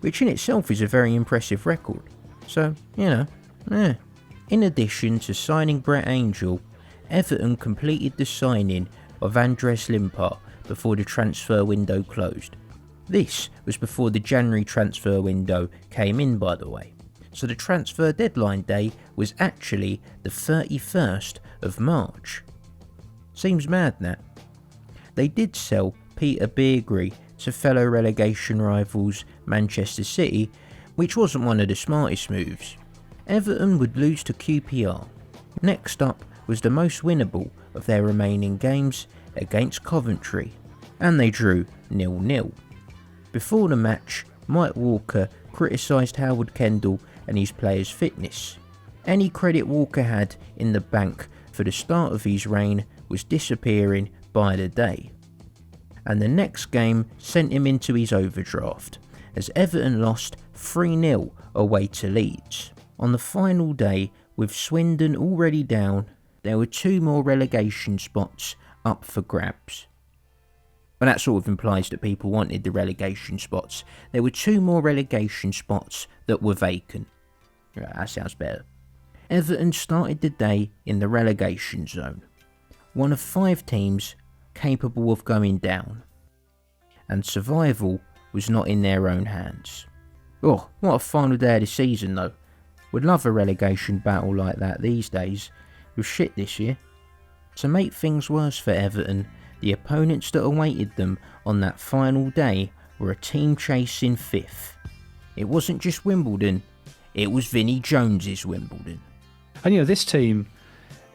which in itself is a very impressive record. So, In addition to signing Brett Angel, Everton completed the signing of Andres Limpar before the transfer window closed. This was before the January transfer window came in, by the way. So the transfer deadline day was actually the 31st of March. Seems mad, that. They did sell Peter Beardsley to fellow relegation rivals Manchester City, which wasn't one of the smartest moves. Everton would lose to QPR, Next up was the most winnable of their remaining games against Coventry, and they drew 0-0. Before the match, Mike Walker criticised Howard Kendall and his players' fitness. Any credit Walker had in the bank for the start of his reign was disappearing by the day. And the next game sent him into his overdraft, as Everton lost 3-0 away to Leeds. On the final day, with Swindon already down, there were 2 more relegation spots up for grabs. Well, that sort of implies that people wanted the relegation spots. There were 2 more relegation spots that were vacant. Right, that sounds better. Everton started the day in the relegation zone, one of 5 teams capable of going down, and survival was not in their own hands. Oh, what a final day of the season though. Would love a relegation battle like that these days. It was shit this year. To make things worse for Everton, the opponents that awaited them on that final day were a team chasing 5th. It wasn't just Wimbledon, it was Vinnie Jones's Wimbledon. And you know, this team,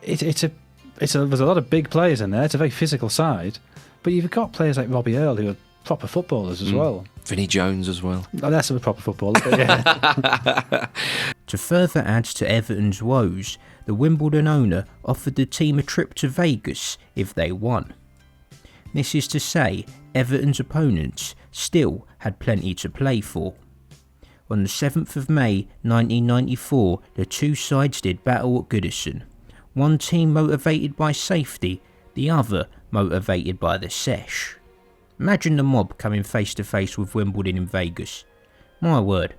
there's a lot of big players in there. It's a very physical side, but you've got players like Robbie Earle who are proper footballers as well. Vinnie Jones as well. Oh, that's a proper footballer, but yeah. To further add to Everton's woes, the Wimbledon owner offered the team a trip to Vegas if they won. This is to say, Everton's opponents still had plenty to play for. On the 7th of May 1994, the 2 sides did battle at Goodison. One team motivated by safety, the other motivated by the sesh. Imagine the mob coming face to face with Wimbledon in Vegas. My word.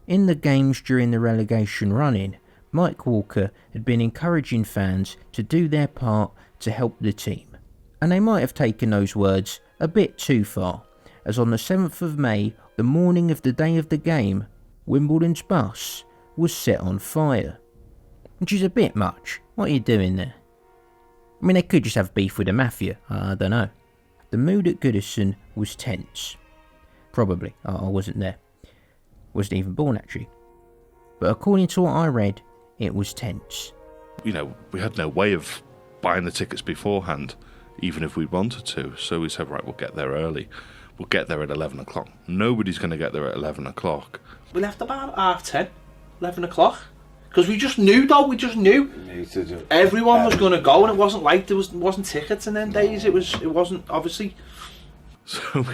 In the games during the relegation run-in, Mike Walker had been encouraging fans to do their part to help the team. And they might have taken those words a bit too far, as on the 7th of May, the morning of the day of the game, Wimbledon's bus was set on fire. Which is a bit much. What are you doing there? I mean, they could just have beef with the mafia, I don't know. The mood at Goodison was tense. Probably, I wasn't there. Wasn't even born actually. But according to what I read, it was tense. You know, we had no way of buying the tickets beforehand, even if we wanted to. So we said, right, we'll get there early. We'll get there at 11 o'clock. Nobody's going to get there at 11 o'clock. We left about 10:30, 11 o'clock. Because we just knew, though, everyone was going to go, and it wasn't like there wasn't tickets in them days. It wasn't, obviously. So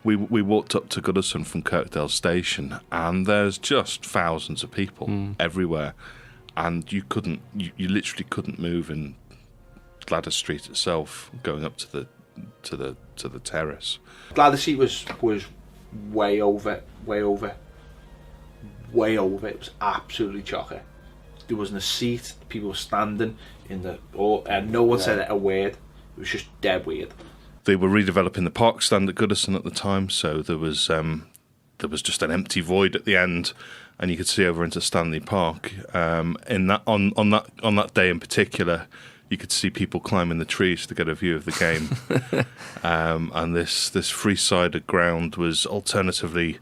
we walked up to Goodison from Kirkdale Station, and there's just thousands of people everywhere, and you literally couldn't move in Gladys Street itself, going up to the terrace. Gladys Street was way over. It was absolutely chocker. There wasn't a seat. People were standing and no one said a word. It was just dead weird. They were redeveloping the park stand at Goodison at the time, so there was just an empty void at the end, and you could see over into Stanley Park. On that day in particular, you could see people climbing the trees to get a view of the game. And this three-sided ground was alternatively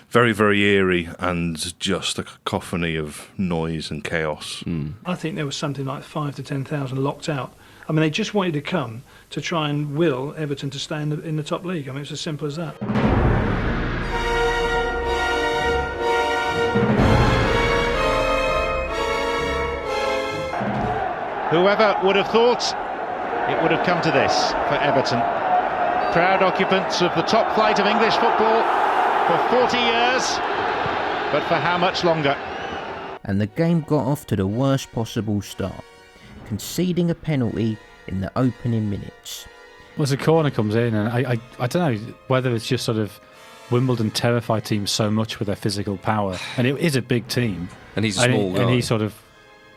very, very eerie and just a cacophony of noise and chaos. I think there was something like 5,000 to 10,000 locked out. I mean, they just wanted to come to try and will Everton to stay in the top league. I mean, it's as simple as that. Whoever would have thought it would have come to this for Everton. Proud occupants of the top flight of English football for 40 years, but for how much longer? And the game got off to the worst possible start, conceding a penalty in the opening minutes. Well, as a corner comes in, and I don't know whether it's just sort of Wimbledon terrify teams so much with their physical power, and it is a big team. And he's a small guy. And he sort of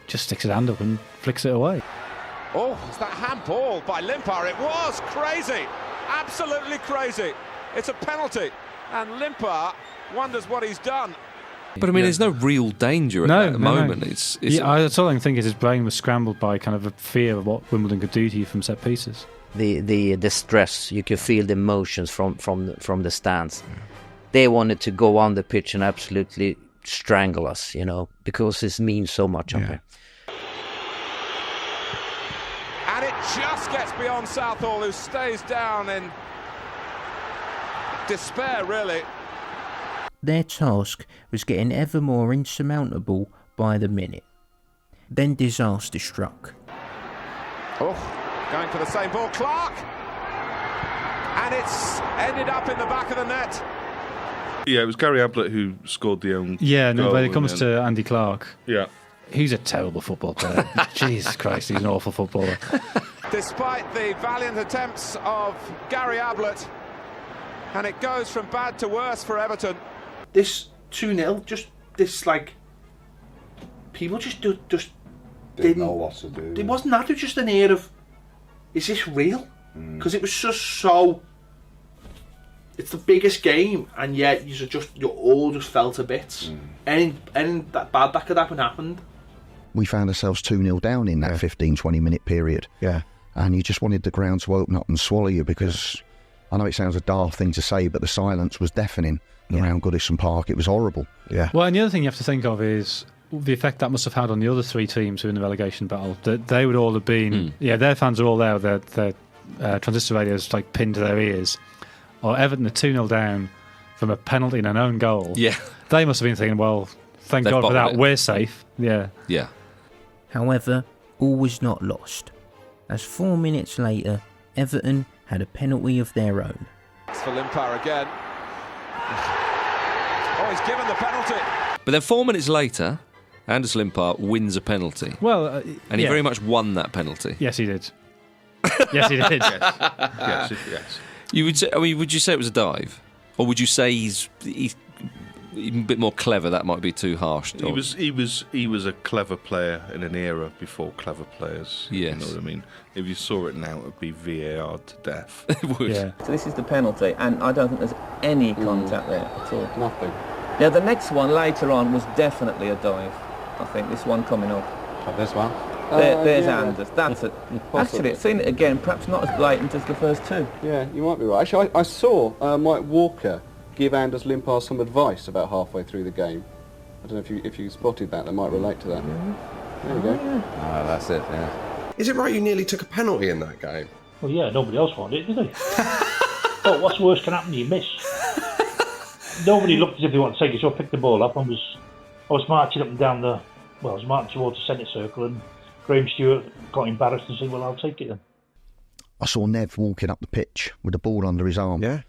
just sticks his hand up and flicks it away. Oh, it's that handball by Limpar. It was crazy, absolutely crazy. It's a penalty, and Limpar wonders what he's done. But I mean, there's no real danger at that moment. No. It's that's all I can think is his brain was scrambled by kind of a fear of what Wimbledon could do to you from set pieces. The stress, you could feel the emotions from the stands. They wanted to go on the pitch and absolutely strangle us, because this means so much up here. just gets beyond Southall, who stays down in despair, really. Their task was getting ever more insurmountable by the minute. Then disaster struck. Oh, going for the same ball, Clark! And it's ended up in the back of the net. Yeah, it was Gary Ablett who scored the own no, goal when it comes to Andy Clark, yeah, he's a terrible football player. Jesus Christ, he's an awful footballer. Despite the valiant attempts of Gary Ablett, and it goes from bad to worse for Everton. This 2-0, just this, like, people just didn't know what to do. It wasn't that, it was just an air of, is this real? Because it was just so, it's the biggest game, and yet you all just fell to bits. Anything that bad that could happen happened. We found ourselves 2-0 down in that 15-20 minute period. Yeah. And you just wanted the ground to open up and swallow you, because I know it sounds a daft thing to say, but the silence was deafening around Goodison Park. It was horrible. Yeah. Well, and the other thing you have to think of is the effect that must have had on the other three teams who were in the relegation battle. That they would all have been, their fans are all there, their transistor radios like pinned to their ears. Or Everton are 2-0 down from a penalty and an own goal. Yeah. They must have been thinking, well, thank God for that, we're safe. Yeah. Yeah. However, all was not lost, as 4 minutes later, Everton had a penalty of their own. It's for Limpar again. Oh, he's given the penalty. But then 4 minutes later, Anders Limpar wins a penalty. Well, and he very much won that penalty. Yes, he did. Yes, he did. yes. You would say? I mean, would you say it was a dive, or would you say he's a bit more clever? That might be too harsh. He was a clever player in an era before clever players. Yes. You know what I mean? If you saw it now, it would be VAR to death. It would. Yeah. So this is the penalty, and I don't think there's any contact there at all. Nothing. Now the next one later on was definitely a dive. I think this one coming up. Oh, this one? There's Anders. That's it. Actually, I've seen it again. Perhaps not as blatant as the first two. Yeah, you might be right. Actually, I saw Mike Walker give Anders Limpar some advice about halfway through the game. I don't know if you spotted that. That might relate to that. There you go. Oh, that's it. Yeah. Is it right you nearly took a penalty in that game? Well, yeah, nobody else wanted it, did they? Oh, what's the worst can happen? You miss. Nobody looked as if they wanted to take it, so I picked the ball up and I was marching up and down I was marching towards the centre circle, and Graham Stewart got embarrassed and said, well, I'll take it then. I saw Nev walking up the pitch with the ball under his arm. Yeah.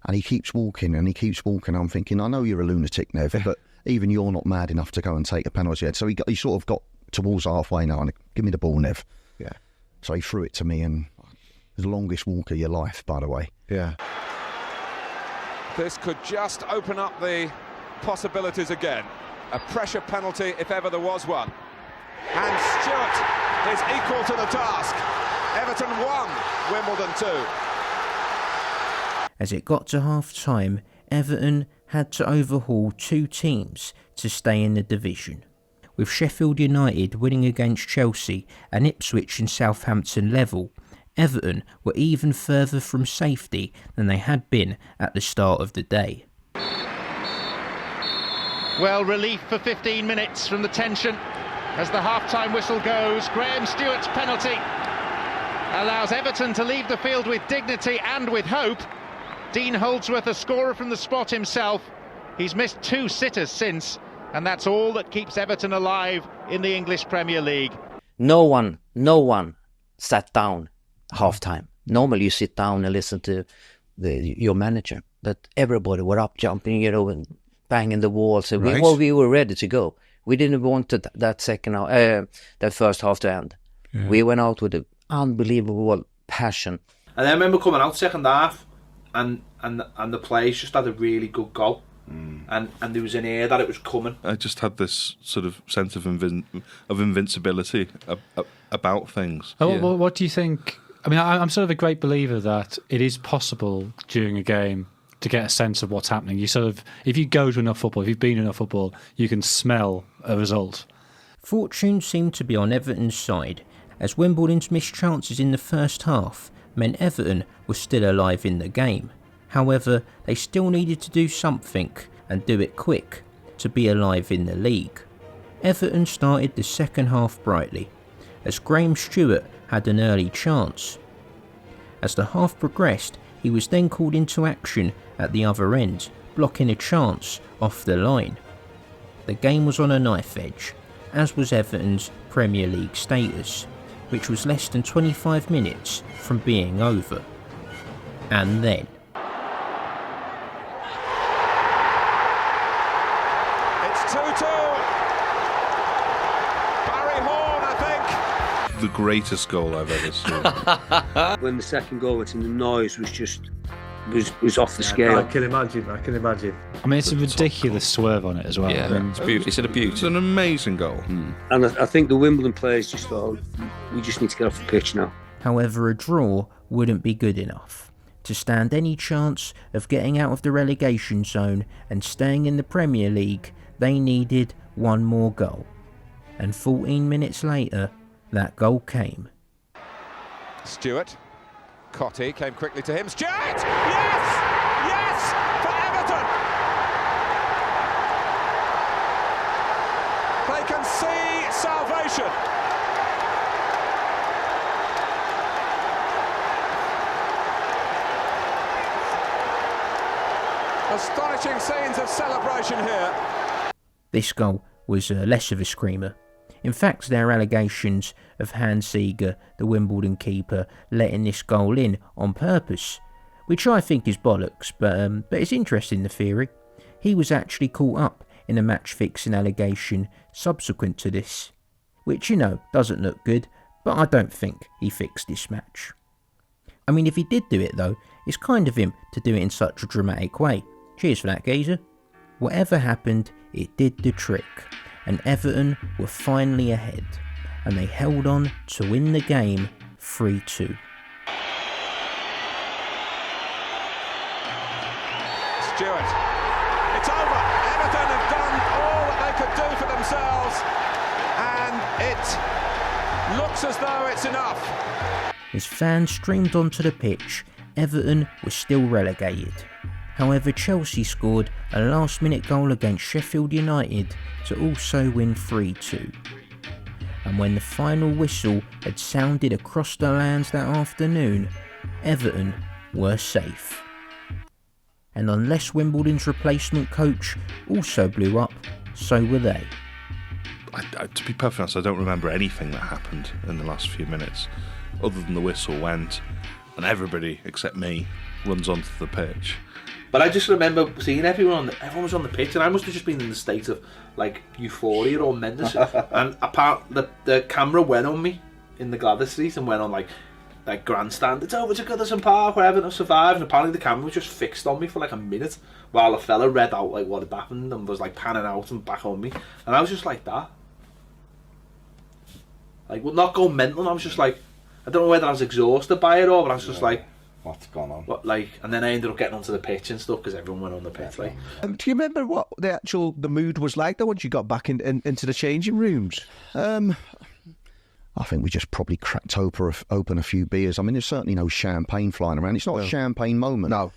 And he keeps walking and he keeps walking. I'm thinking, I know you're a lunatic, Nev, but even you're not mad enough to go and take a penalty. So he sort of got towards halfway now and give me the ball, Nev. Yeah. So he threw it to me, and it was the longest walk of your life, by the way. Yeah. This could just open up the possibilities again. A pressure penalty if ever there was one. And Stewart is equal to the task. Everton 1, Wimbledon 2. As it got to half-time, Everton had to overhaul two teams to stay in the division. With Sheffield United winning against Chelsea and Ipswich and Southampton level, Everton were even further from safety than they had been at the start of the day. Well, relief for 15 minutes from the tension as the half-time whistle goes. Graham Stewart's penalty allows Everton to leave the field with dignity and with hope. Dean Holdsworth, a scorer from the spot himself. He's missed 2 sitters since, and that's all that keeps Everton alive in the English Premier League. No one sat down half-time. Normally you sit down and listen to your manager, but everybody were up jumping, and banging the walls. So we were ready to go. We didn't want that first half to end. Yeah. We went out with an unbelievable passion. And I remember coming out second half, and the players just had a really good go. And there was an air that it was coming. I just had this sort of sense of invincibility about things. Well, what do you think? I mean, I'm sort of a great believer that it is possible during a game to get a sense of what's happening. You sort of, if you go to enough football, if you've been to enough football, you can smell a result. Fortune seemed to be on Everton's side, as Wimbledon's missed chances in the first half meant Everton was still alive in the game. However, they still needed to do something, and do it quick, to be alive in the league. Everton started the second half brightly, as Graham Stewart had an early chance. As the half progressed, he was then called into action at the other end, blocking a chance off the line. The game was on a knife edge, as was Everton's Premier League status, which was less than 25 minutes from being over. And then... It's 2-2. Barry Horn, I think. The greatest goal I've ever seen. When the second goal went in, the noise was just was off the scale. I can imagine. I mean, it's a ridiculous swerve on it as well. Yeah, I mean, it's beautiful. It's a beauty. It's an amazing goal. And I think the Wimbledon players just thought, we just need to get off the pitch now. However, a draw wouldn't be good enough. To stand any chance of getting out of the relegation zone and staying in the Premier League, they needed one more goal. And 14 minutes later, that goal came. Stewart. Cotty came quickly to him. Stewart! Yes! Yes! For Everton! They can see salvation. Astonishing scenes of celebration here. This goal was less of a screamer. In fact, there are allegations of Hans Seeger, the Wimbledon keeper, letting this goal in on purpose, which I think is bollocks, but it's interesting, the theory. He was actually caught up in a match-fixing allegation subsequent to this, which, doesn't look good, but I don't think he fixed this match. I mean, if he did do it though, it's kind of him to do it in such a dramatic way. Cheers for that, geezer. Whatever happened, it did the trick. And Everton were finally ahead, and they held on to win the game 3-2. Stewart. It's over. Everton have done all that they could do for themselves, and it looks as though it's enough. As fans streamed onto the pitch, Everton was still relegated. However, Chelsea scored a last-minute goal against Sheffield United to also win 3-2. And when the final whistle had sounded across the lands that afternoon, Everton were safe. And unless Wimbledon's replacement coach also blew up, so were they. To be perfectly honest, I don't remember anything that happened in the last few minutes, other than the whistle went, and everybody, except me, runs onto the pitch. But I just remember seeing everyone was on the pitch, and I must have just been in the state of like euphoria or madness. And the camera went on me in the Gladys Street and went on like grandstand. It's over to Goodison Park where Everton have survived, and apparently the camera was just fixed on me for like a minute while a fella read out like what had happened and was like panning out and back on me, and I was just like that, like not going mental. I was just like, I don't know whether I was exhausted by it or, but I was just like, what's going on? What, like, and then I ended up getting onto the pitch and stuff because everyone went on the pitch. Like, do you remember what the mood was like though once you got back into the changing rooms? I think we just probably cracked open a few beers. I mean, there's certainly no champagne flying around. It's not a champagne moment. No.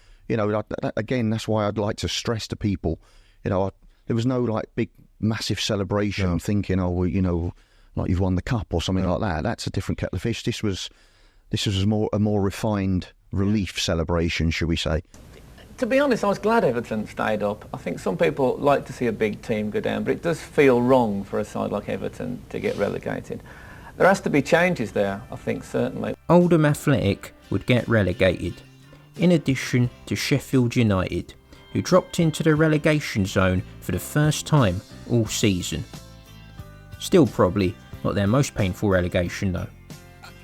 Again, that's why I'd like to stress to people, there was no like big massive celebration thinking, like you've won the cup or something like that. That's a different kettle of fish. This was a more refined relief celebration, should we say. To be honest, I was glad Everton stayed up. I think some people like to see a big team go down, but it does feel wrong for a side like Everton to get relegated. There has to be changes there, I think, certainly. Oldham Athletic would get relegated, in addition to Sheffield United, who dropped into the relegation zone for the first time all season. Still probably not their most painful relegation though.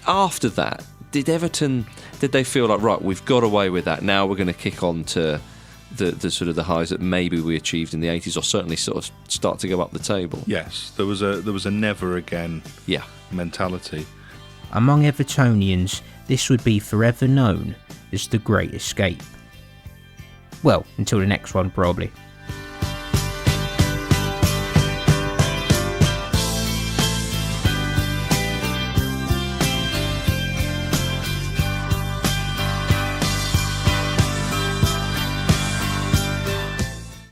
After that, did they feel like, right, we've got away with that, now we're going to kick on to the sort of the highs that maybe we achieved in the 80s, or certainly sort of start to go up the table? Yes, there was a never again mentality. Among Evertonians, this would be forever known as the Great Escape. Well, until the next one, probably.